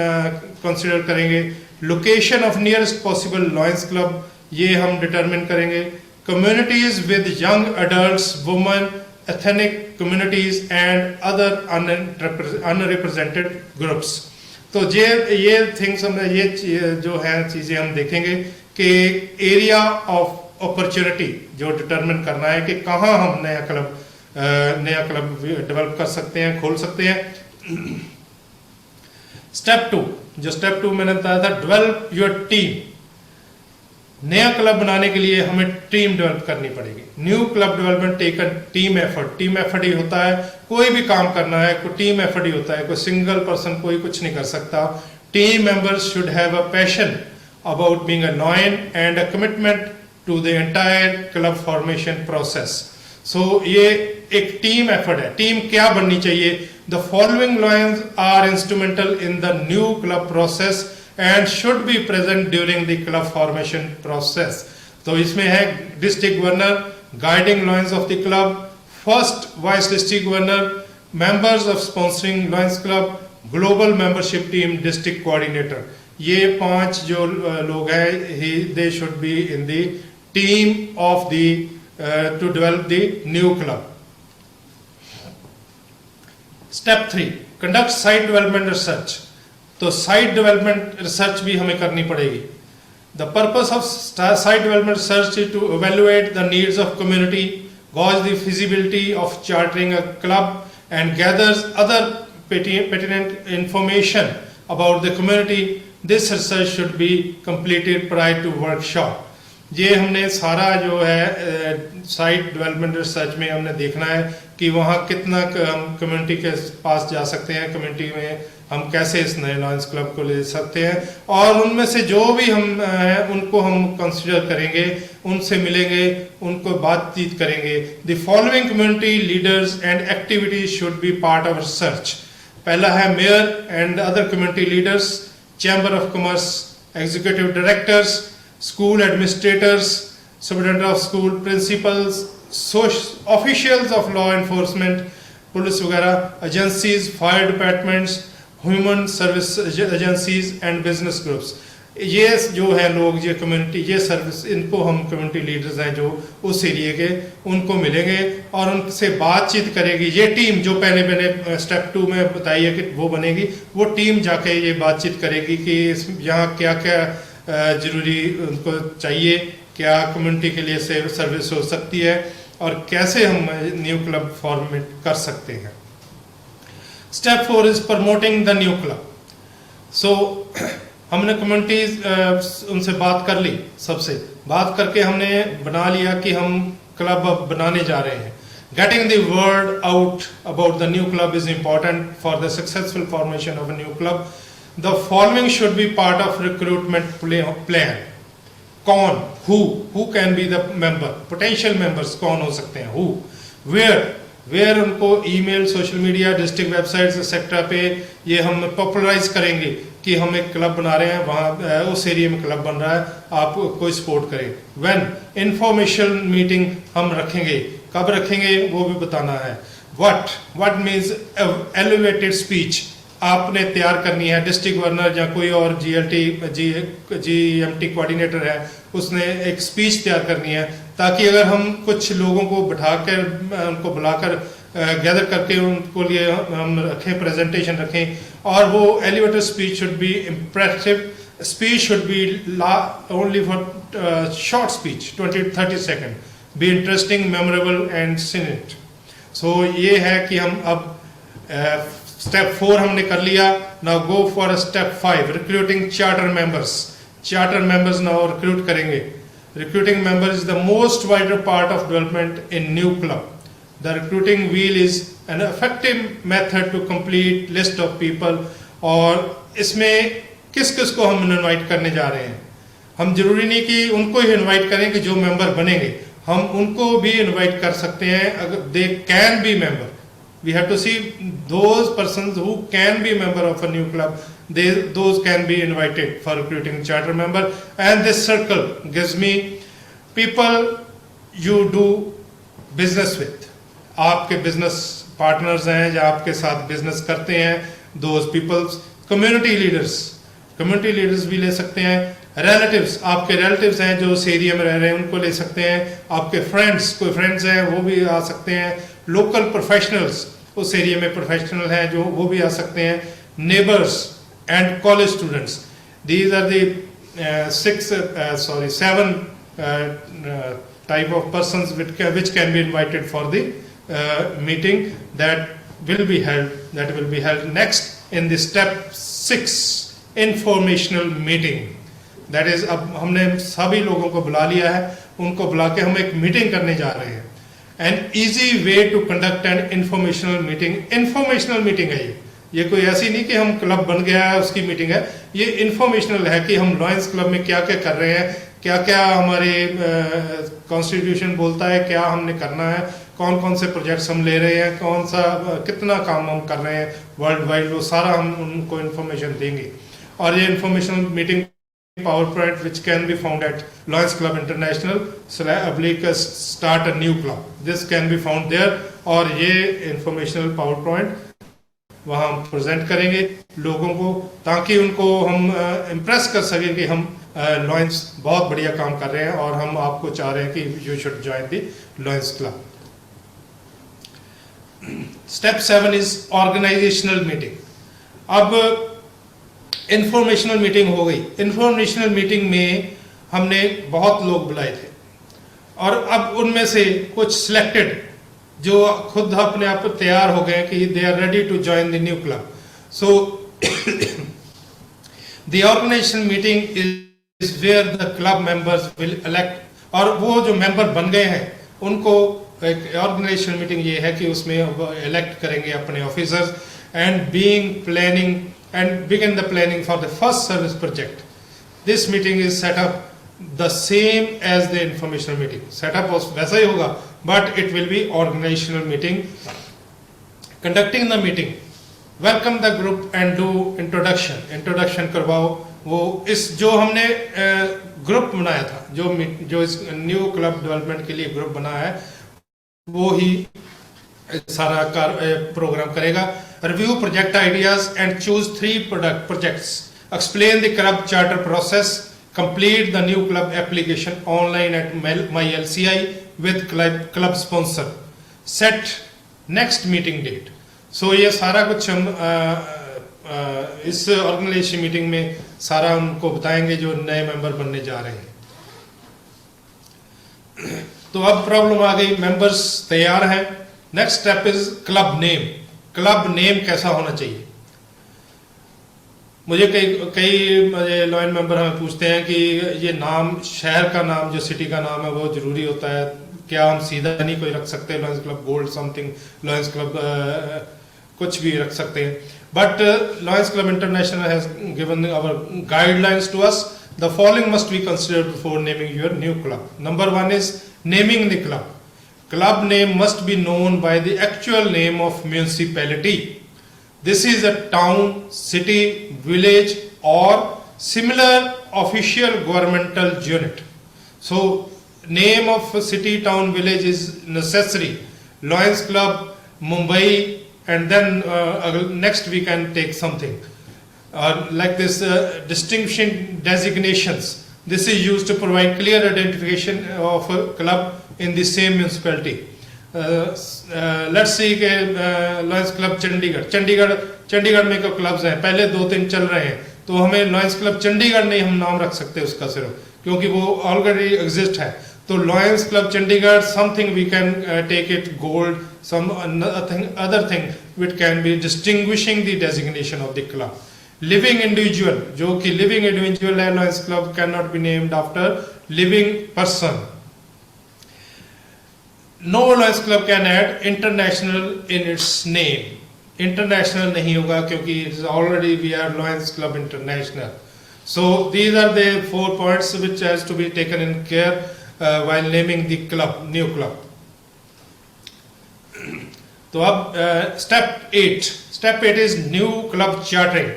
कंसिडर करेंगे। Location of nearest possible Lions club ये हम डिटरमिन करेंगे। Communities with young adults, women, ethnic communities and other unrepresented groups. तो ये थिंग्स हम ये जो है चीजें हम देखेंगे कि एरिया ऑफ अपॉर्चुनिटी जो डिटरमिन करना है कि कहाँ हम नया क्लब डेवलप कर सकते हैं, खोल सकते हैं। स्टेप 2, जो स्टेप 2 मैंने बताया था, डेवलप योर टीम। नया क्लब बनाने के लिए हमें टीम डेवलप करनी पड़ेगी। New club development take a team effort. Team effort ही होता है, कोई भी काम करना है कोई टीम एफर्ट ही होता है, कोई सिंगल पर्सन कोई कुछ नहीं कर सकता। Team members should have a passion about being a lion and a commitment to the entire club formation process. So ये एक टीम एफर्ट है। टीम क्या बननी चाहिए? The following lions are instrumental in the new club process and should be present during the club formation process. तो इसमें है district governor, guiding lions of the club, first vice district governor, members of sponsoring lions club, global membership team, district coordinator. ये 5 जो लोग हैं they should be in the team of the to develop the new club. Step 3, conduct site development research. तो site development research भी हमें करनी पड़ेगी। The purpose of site development research is to evaluate the needs of community, gauge the feasibility of chartering a club and gathers other pertinent information about the community. This research should be completed prior to workshop. ये हमने सारा जो है site development research में हमने देखना है कि वहाँ कितना हम कम्युनिटी के पास जा सकते हैं, कम्युनिटी में हम कैसे इस नए लॉयंस क्लब को ले सकते हैं, और उनमें से जो भी हम उनको हम कंसिडर करेंगे, उनसे मिलेंगे, उनको बातचीत करेंगे। The following community leaders and activities should be part of research. पहला है mayor and other community leaders, chamber of commerce, executive directors, school administrators, superintendent of school, principals, officials of law enforcement, police वगैरह, agencies, fire departments, human service agencies and business groups. ये जो है लोग, ये community, ये service, इनको हम community leaders हैं जो उस एरिया के, उनको मिलेंगे और उनसे बातचीत करेगी। ये टीम जो पहले मैंने स्टेप 2 में बताई है कि वो बनेगी, वो टीम जाके ये बातचीत करेगी कि यहाँ क्या क्या जरूरी उनको चाहिए, क्या कम्युनिटी के लिए सर्विस हो सकती है और कैसे हम न्यू क्लब फॉर्मेट कर सकते हैं। Step 4 is promoting the new club. So हमने कम्युनिटीज उनसे बात कर ली, सबसे बात करके हमने बना लिया कि हम क्लब अब बनाने जा रहे हैं। Getting the word out about the new club is important for the successful formation of a new club. The following should be part of recruitment plan. कौन, who can be the member, potential members कौन हो सकते हैं, who, where उनको email, social media, district websites etcetera पे ये हम popularise करेंगे कि हम एक क्लब बना रहे हैं, वहाँ उस एरिया में क्लब बन रहा है, आप कोई सपोर्ट करें। When इंफॉर्मेशन मीटिंग हम रखेंगे, कब रखेंगे वो भी बताना है। what means elevated speech आपने तैयार करनी है। डिस्ट्रिक्ट गवर्नर या कोई और GMT कोऑर्डिनेटर है, उसने एक स्पीच तैयार करनी है ताकि अगर हम कुछ लोगों को बिठाकर उनको बुलाकर गैदर करके उनको लिए हम रखें, प्रेजेंटेशन रखें, और वो elevator speech should be impressive, speech should be only for short speech 20-30 second, be interesting, memorable and senate. So ये है कि हम अब स्टेप 4 हमने कर लिया। Now go for step 5, recruiting charter members. Charter members now recruit करेंगे। Recruiting member is the most wider part of development in new club. The recruiting wheel is an effective method to complete list of people. और इसमें किस किस को हम invite करने जा रहे हैं? हम जरूरी नहीं कि उनको ही इनवाइट करें कि जो मेंबर बनेंगे, हम उनको भी इनवाइट कर सकते हैं अगर they can be member. We have to see those persons who can be a member of a new club. Those can be invited for recruiting charter member. And this circle gives me people you do business with. आपके business partners हैं जो आपके साथ business करते हैं. Those people, community leaders भी ले सकते हैं. Relatives, आपके relatives हैं जो उस एरिया में रह रहे हैं उनको ले सकते हैं. आपके friends, कोई friends हैं वो भी आ सकते हैं. Local professionals, उस एरिया में प्रोफेशनल हैं जो वो भी आ सकते हैं. Neighbours and college students, these are the 7 type of persons which can be invited for the meeting that will be held next in the step 6 informational meeting. That is, अब हमने सभी लोगों को बुला लिया है, उनको बुला के हम एक मीटिंग करने जा रहे हैं. An easy way to conduct an informational meeting. Informational meeting है ये कोई ऐसी नहीं कि हम क्लब बन गया है उसकी मीटिंग है. ये इंफॉर्मेशनल है कि हम लॉयंस क्लब में क्या क्या कर रहे हैं, क्या क्या हमारे कॉन्स्टिट्यूशन बोलता है, क्या हमने करना है, कौन कौन से प्रोजेक्ट्स हम ले रहे हैं, कौन सा कितना काम हम कर रहे हैं वर्ल्ड वाइड, वो सारा हम उनको इन्फॉर्मेशन देंगे. और ये informational meeting PowerPoint which can be found at Lions Club International / start a new club. This can be found there. और ये informational PowerPoint वहाँ हम प्रेजेंट करेंगे लोगों को ताकि उनको हम इम्प्रेस कर सकें कि हम Lions बहुत बढ़िया काम कर रहे हैं और हम आपको चाह रहे हैं कि you should join the Lions Club. Step 7 is organizational meeting. अब इंफॉर्मेशनल मीटिंग हो गई. इंफॉर्मेशनल मीटिंग में हमने बहुत लोग बुलाए थे और अब उनमें से कुछ सिलेक्टेड जो खुद अपने आप तैयार हो गए कि they are ready to join the new club. So the organization meeting is where the club members will elect. और वो जो मेंबर बन गए हैं उनको एक ऑर्गेनाइजेशन मीटिंग ये है कि उसमें इलेक्ट करेंगे अपने officers and being planning and begin the planning for the first service project. This meeting is set up the same as the informational meeting. Set up वैसा ही होगा, but it will be organizational meeting. Conducting the meeting, welcome the group and do introduction. Introduction करवाओ. वो इस जो हमने group बनाया था, जो इस न्यू क्लब डेवलपमेंट के लिए ग्रुप बनाया है, वो ही सारा प्रोग्राम करेगा. Review project ideas and choose 3 projects. Explain the club charter process. Complete the new club application online at MyLCI with club sponsor. Set next meeting date. So ये सारा कुछ हम इस ऑर्गेनाइजेशन मीटिंग में सारा उनको बताएंगे जो नए मेंबर बनने जा रहे हैं. तो अब प्रॉब्लम आ गई, मेंबर्स तैयार हैं. Next step is club name. Club name कैसा होना चाहिए. मुझे कई लॉयन मेंबर हमें पूछते हैं कि ये नाम, शहर का नाम जो सिटी का नाम है वो जरूरी होता है, क्या हम सीधा नहीं कोई रख सकते हैं, lions club gold something, lions club कुछ भी रख सकते हैं. But lions club international has given our guidelines to us. The following must be considered before naming your new club. Number 1 is naming the club. Club name must be known by the actual name of municipality. This is a town, city, village or similar official governmental unit. So name of city, town, village is necessary. Lions Club, Mumbai, and then next we can take something. Like this distinguishing designations. This is used to provide clear identification of a club in the same municipality. Let's see कि lions club Chandigarh में को clubs हैं, पहले 2-3 चल रहे हैं, तो हमें लॉयंस क्लब चंडीगढ़ नहीं हम नाम रख सकते उसका सिर्फ, क्योंकि वो ऑलरेडी एग्जिस्ट है. तो lions club Chandigarh, something we can take it gold, some other thing which can be distinguishing the designation of the club. Living individual, जो कि लिविंग इंडिविजुअल है, lions club can not be named after living person. No Lions Club can add international in its name. International नहीं होगा क्योंकि it is already we are Lions Club International. So these are the 4 points which has to be taken in care while naming the club, new club. तो अब step 8 is new club chartering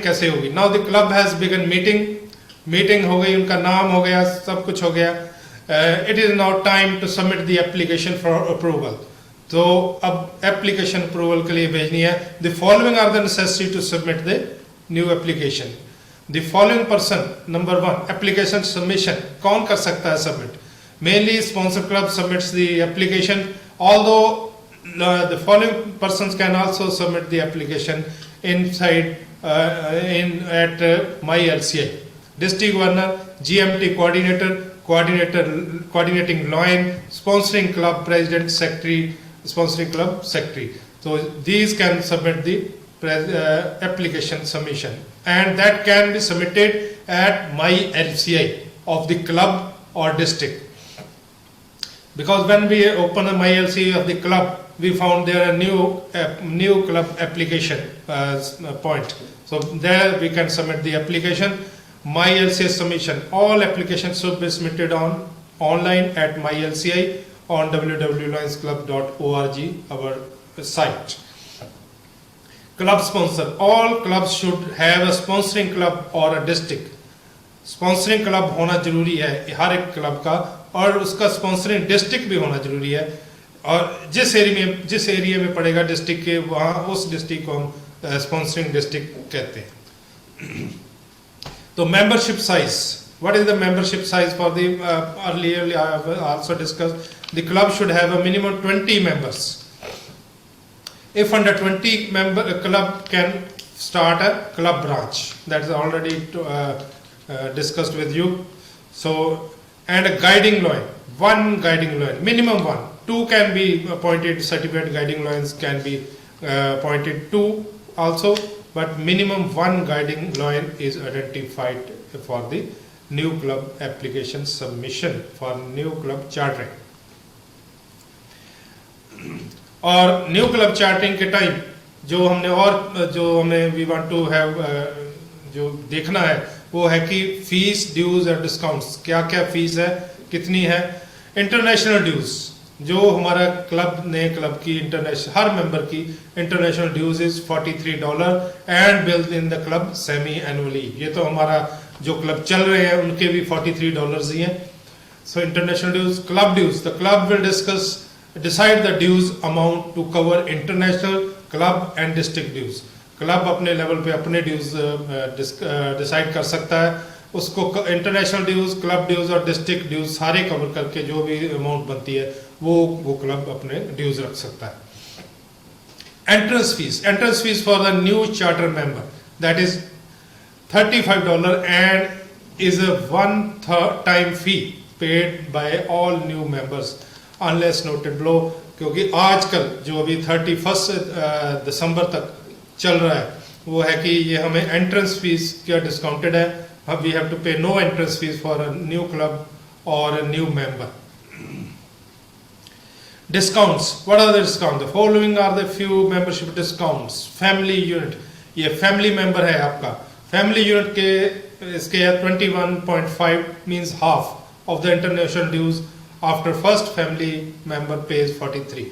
कैसे होगी? Now the club has begun meeting हो गई, उनका नाम हो गया, सब कुछ हो गया. It is now time to submit the application for approval. तो अब application approval के लिए भेजनी है. The following are the necessary to submit the new application. The following person, number 1, application submission. कौन कर सकता है submit? Mainly sponsor club submits the application, although the following persons can also submit the application inside at MyLCI. District Governor, GMT coordinating line, sponsoring club president, secretary, sponsoring club secretary. So these can submit the application submission, and that can be submitted at MyLCI of the club or district. Because when we open a MyLCI of the club, we found there a new club application point. So there we can submit the application. MyLCI submission. All applications should be submitted online at MyLCI on www.lionsclub.org, our site. Club sponsor. All clubs should have a sponsoring club or a district. Sponsoring club होना जरूरी है हर एक club का, और उसका sponsoring district भी होना जरूरी है. और जिस एरिया में पड़ेगा डिस्ट्रिक्ट के, वहाँ उस डिस्ट्रिक्ट को हम स्पॉन्सरिंग डिस्ट्रिक्ट कहते हैं. तो membership size. What is the membership size for the earlier I have also discussed? The club should have a minimum 20 members. If under 20 member, a club can start a club branch. That is already discussed with you. So, and a guiding line, one guiding line, minimum one. 2 can be appointed, certified guiding lines can be appointed 2 also, but minimum 1 guiding line is identified for the new club application submission for new club chartering. और new club charting के time जो हमें we want to have जो देखना है वो है कि फीस, ड्यूज और डिस्काउंट्स, क्या क्या फीस है, कितनी है. इंटरनेशनल ड्यूज जो हमारा क्लब ने क्लब की इंटरनेशनल हर मेंबर की international dues is $43 and build in the club semi annually. ये तो हमारा जो क्लब चल रहे हैं उनके भी $43 ही हैं. So international dues. Club dues, the club will decide the dues amount to cover international, club and district dues. Club अपने लेवल पे अपने ड्यूज डिसाइड कर सकता है. उसको इंटरनेशनल ड्यूज, क्लब ड्यूज और डिस्ट्रिक्ट ड्यूज सारे कवर करके जो भी अमाउंट बनती है वो क्लब अपने ड्यूज रख सकता है. Entrance fees for the new charter member, that is $35 and is a one time fee paid by all new members unless noted below. क्योंकि आजकल जो अभी 31 दिसंबर तक चल रहा है वो है कि ये हमें एंट्रेंस फीस क्या डिस्काउंटेड है. We have to pay no entrance fees for a new club और a new member. Discounts. What are the discount? The following are the few membership discounts. Family unit, ये family member है आपका. Family unit के इसके 21.5 means half of the international dues. After first family member pays 43.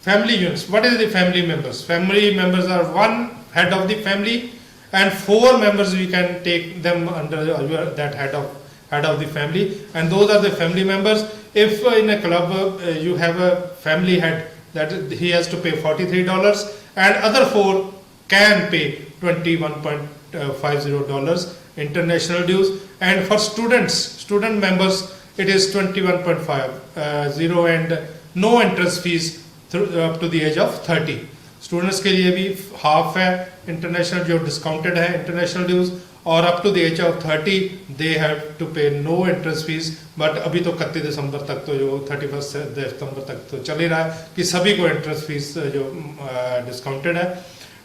Family units. What is the family members? Family members are one head of the family and 4 members we can take them under that head of the family, and those are the family members. If in a club you have a family head, that he has to pay $43 and other 4 can pay $21.50 international dues. And for student members it is 21.50 and no entrance fees up to the age of 30. Students के लिए भी half है international जो discounted है international dues, और up to the age of 30 they have to pay no entrance fees. But अभी तो 31 दिसंबर तक तो जो 31 दिसंबर तक तो चल ही रहा है कि सभी को एंट्रेंस फीस जो डिस्काउंटेड है.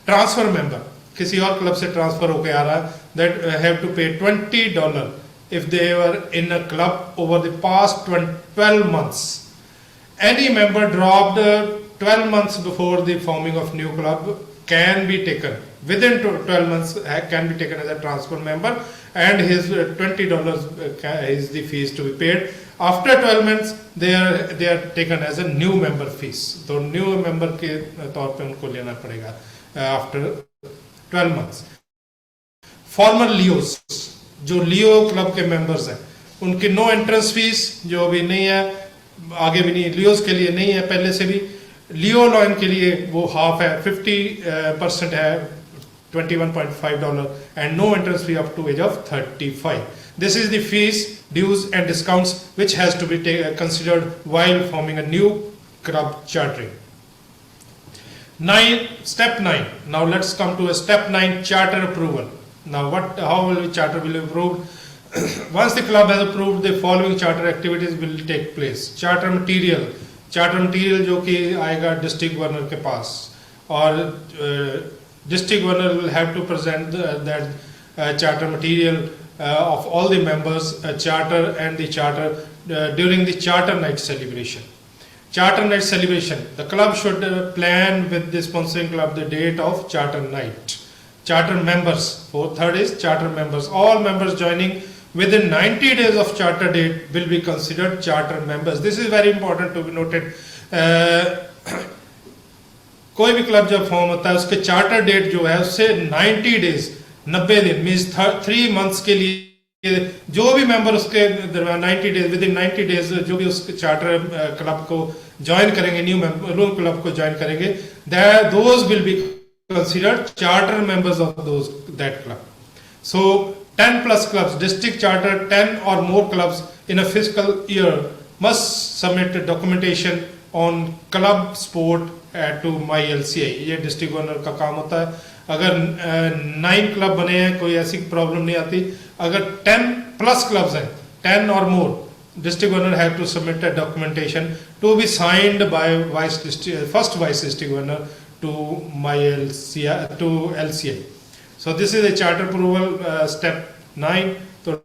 ट्रांसफर मेंबर किसी और क्लब से ट्रांसफर होकर आ रहा है, दैट हैव टू पे $20 if they were in a club over the past 12 months. Any member dropped 12 months before the forming of new club can be taken within 12 months, can be taken as a transfer member, and his $20 is the fees to be paid. After 12 months, they are taken as a new member fees. तो new member के तौर पे उनको लेना पड़ेगा after 12 months. Former Leos, जो लियो club के members हैं, उनकी नो एंट्रेंस फीस जो अभी नहीं है, आगे भी नहीं, लियोस के लिए नहीं है पहले से भी. लियो लॉइन के लिए वो हाफ है, 50% है, $21.5, and no entrance fee up to age of 35. This is the fees, dues and discounts which has to be considered while forming a new club chartering. Step 9. Now let's come to a step 9, charter approval. Now how will the charter be approved? Once the club has approved, the following charter activities will take place. Charter material जो कि आएगा district governor के पास, और district governor will have to present that charter material of all the members, charter and the charter during the charter night celebration. Charter night celebration, the club should plan with the sponsoring club the date of charter night. Charter members, third is charter members. All members joining within 90 days of charter date will be considered charter members. This is very important to be noted. कोई भी club जब form होता है उसके charter date जो है उससे 90 days 90 दिन मीन्स 3 मंथ्स के लिए जो भी मेंबर उसके दरमियान 90 डेज विद इन 90 डेज जो भी उस चार्टर क्लब को ज्वाइन करेंगे, न्यू मेंबर क्लब को ज्वाइन करेंगे, those will be considered charter members of that club. So 10 plus clubs, district charter 10 or more clubs in a fiscal year must submit documentation on club sport to MyLCI. ये district governor का काम होता है. अगर 9 club बने हैं कोई ऐसी प्रॉब्लम नहीं आती. अगर 10 plus clubs हैं, 10 or more, district governor have to submit a documentation to be signed by first vice district governor to MyLCI to LCI. So this is a charter approval step 9. तो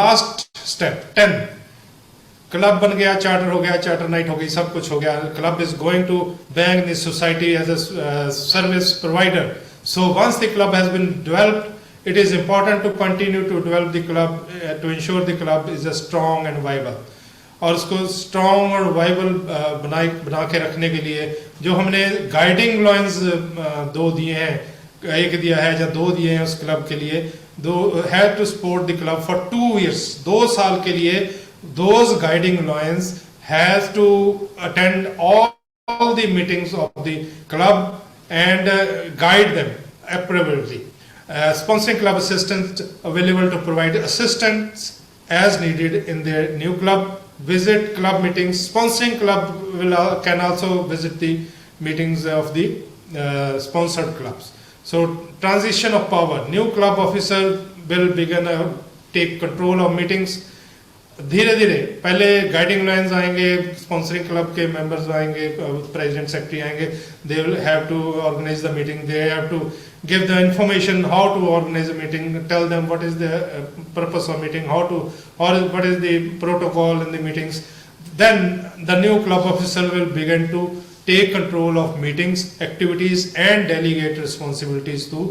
last step 10. Club बन गया, charter हो गया, charter night हो गई, सब कुछ हो गया. Club is going to bank the society as a service provider. So once the club has been developed, it is important to continue to develop the club to ensure the club is a strong and viable. और उसको strong और viable बना के रखने के लिए जो हमने गाइडिंग लाइंस 2 दिए हैं, एक दिया है या 2 दिए हैं उस क्लब के लिए, have to support the club for 2 years, 2 साल के लिए. Those guiding lines has to attend all the meetings of the club and guide them appropriately. Sponsoring club assistants available to provide assistance as needed in their new club. Visit club meetings. Sponsoring club can also visit the meetings of the sponsored clubs. So transition of power. New club officer will begin take control of meetings. धीरे धीरे पहले guiding lines आएंगे, sponsoring club के members आएंगे, president secretary आएंगे, they will have to organize the meeting, they have to give the information how to organize the meeting, tell them what is the purpose of meeting, how to और what is the protocol in the meetings. Then the new club officer will begin to take control of meetings, activities and delegate responsibilities to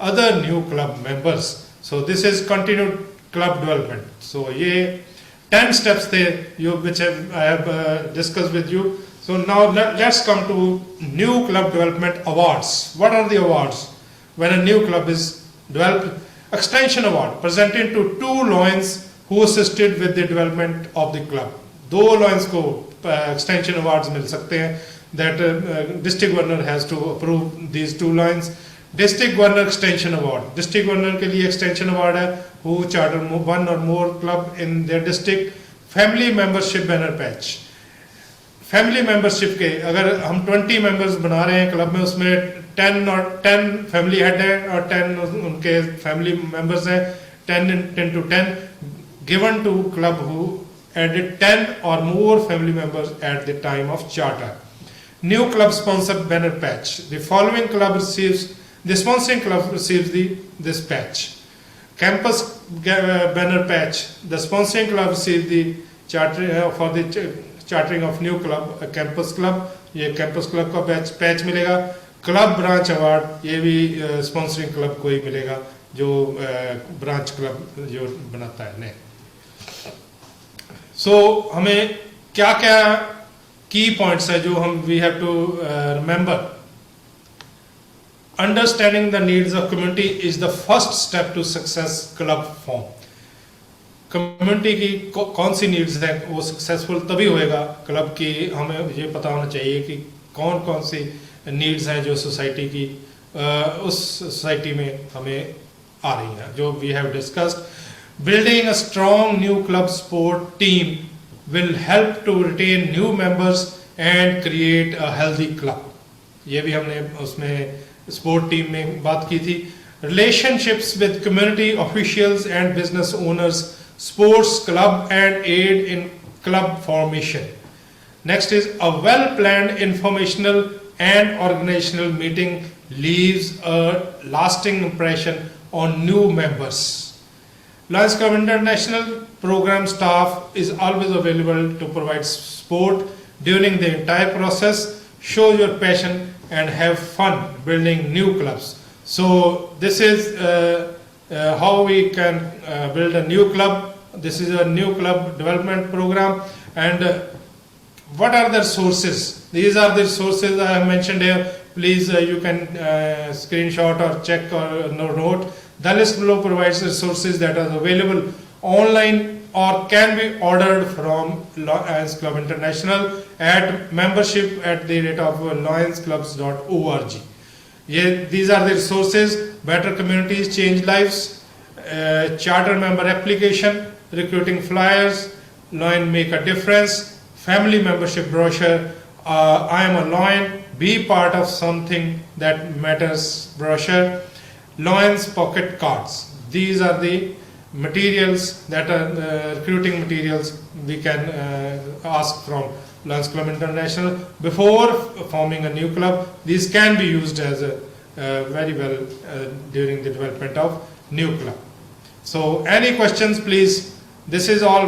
other new club members. So this is continued club development. So ये 10 steps there which I have discussed with you. So now let's come to new club development awards. What are the awards when a new club is developed? Extension award presented to 2 Lions who assisted with the development of the club. 2 Lions को extension awards मिल सकते हैं. That district governor has to approve these 2 Lions. District governor extension award. District governor के लिए extension award है who charter 1 or more club in their district. Family membership banner patch. Family membership के अगर हम 20 members बना रहे हैं club में, उसमें 10 family head हैं और 10 उनके family members हैं, 10 to 10 given to club who added 10 or more family members at the time of charter. New club sponsored banner patch. The following club receives, the sponsoring club receives this patch. Campus banner patch. The sponsoring club receives the charter for the chartering of new club, a campus club. ये campus club का patch मिलेगा. Club branch award, ये भी sponsoring club को ही मिलेगा जो branch club जो बनाता है नए। सो हमें क्या क्या की पॉइंट्स है जो हम we have to remember. Understanding the needs of community is the first step to success club form. Community की कौन सी नीड्स हैं, वो सक्सेसफुल तभी होएगा क्लब की। हमें ये पता होना चाहिए कि कौन कौन सी नीड्स हैं जो सोसाइटी की उस सोसाइटी में हमें आ रही हैं, जो we have discussed. Building a strong new club sport team will help to retain new members and create a healthy club. ये भी हमने उसमें स्पोर्ट टीम में बात की थी। Relationships with community officials and business owners, sports club and aid in club formation. Next is a well-planned informational and organizational meeting leaves a lasting impression on new members. Lions Club International program staff is always available to provide support during the entire process. Show your passion and have fun building new clubs. So this is how we can build a new club. This is a new club development program. And what are the sources? These are the sources I have mentioned here. Please you can screenshot or check or note. The list below provides resources that are available online or can be ordered from Lions Club International at membership@lionsclubs.org. These are the resources: better communities, change lives, charter member application, recruiting flyers, Lion Make a Difference, family membership brochure, I am a Lion, be part of something that matters brochure, Lions pocket cards. These are the materials that are recruiting materials we can ask from Lions Club International before forming a new club. These can be used as very well during the development of new club. So any questions, please? This is all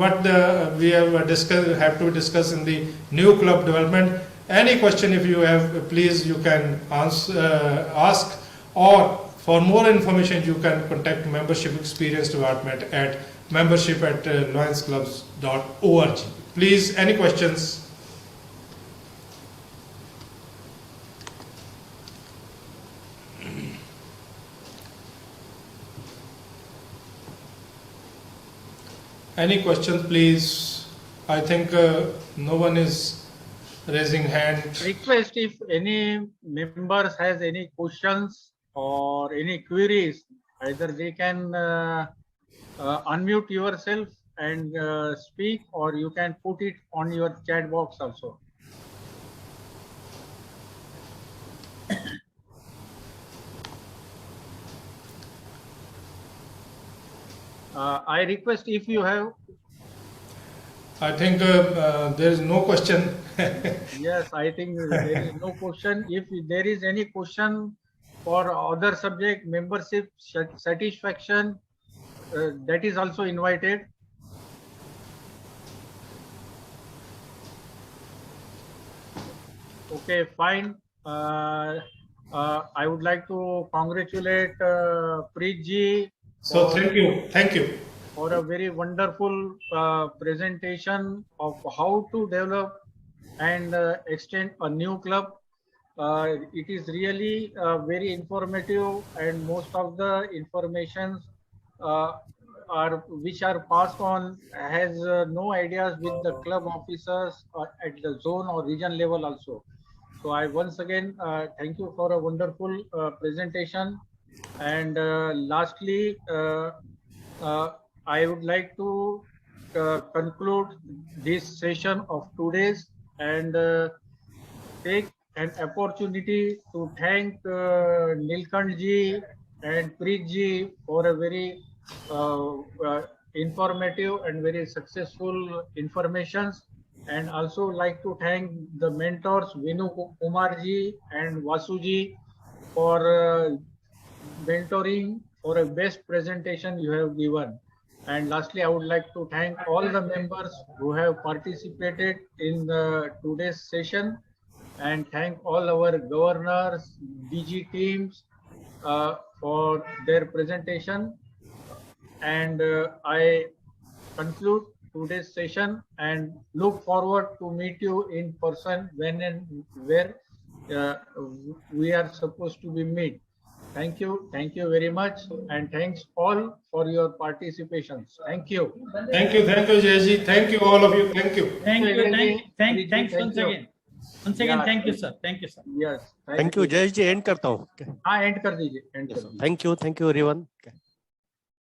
what we have to discuss in the new club development. Any question if you have, please you can ask, or for more information you can contact membership experience department at membership@lionsclubs.org. Please, any questions? Any questions, please? I think no one is raising hand. Request if any members has any questions or any queries, either they can unmute yourself and speak, or you can put it on your chat box also. I request if you have. I think there is no question. Yes, I think there is no question. If there is any question for other subject, membership satisfaction, that is also invited. Okay, fine. I would like to congratulate Preet ji. So thank you for a very wonderful presentation of how to develop and extend a new club. It is really very informative, and most of the informations which are passed on has no ideas with the club officers at the zone or region level also. So I once again thank you for a wonderful presentation. And lastly, I would like to conclude this session of today's and take an opportunity to thank Nilkant ji and Preet ji for a very informative and very successful informations, and also like to thank the mentors Vinu Kumar ji and Vasu ji for mentoring for a best presentation you have given. And lastly, I would like to thank all the members who have participated in today's session. and thank all our governors, DG teams for their presentation. And I conclude today's session and look forward to meet you in person when and where we are supposed to be meet. Thank you very much, and thanks all for your participation. Thank you. Thank you, Jayesh. Thank you, all of you. Thank you. Thank you. Thank Thanks you. once again. Once again, Yeah. thank you, sir. Thank you, sir. Yes. Thank you, Jayesh ji. End करता हूँ. हाँ, end कर दीजिए. End कर दीजिए. Thank you, everyone.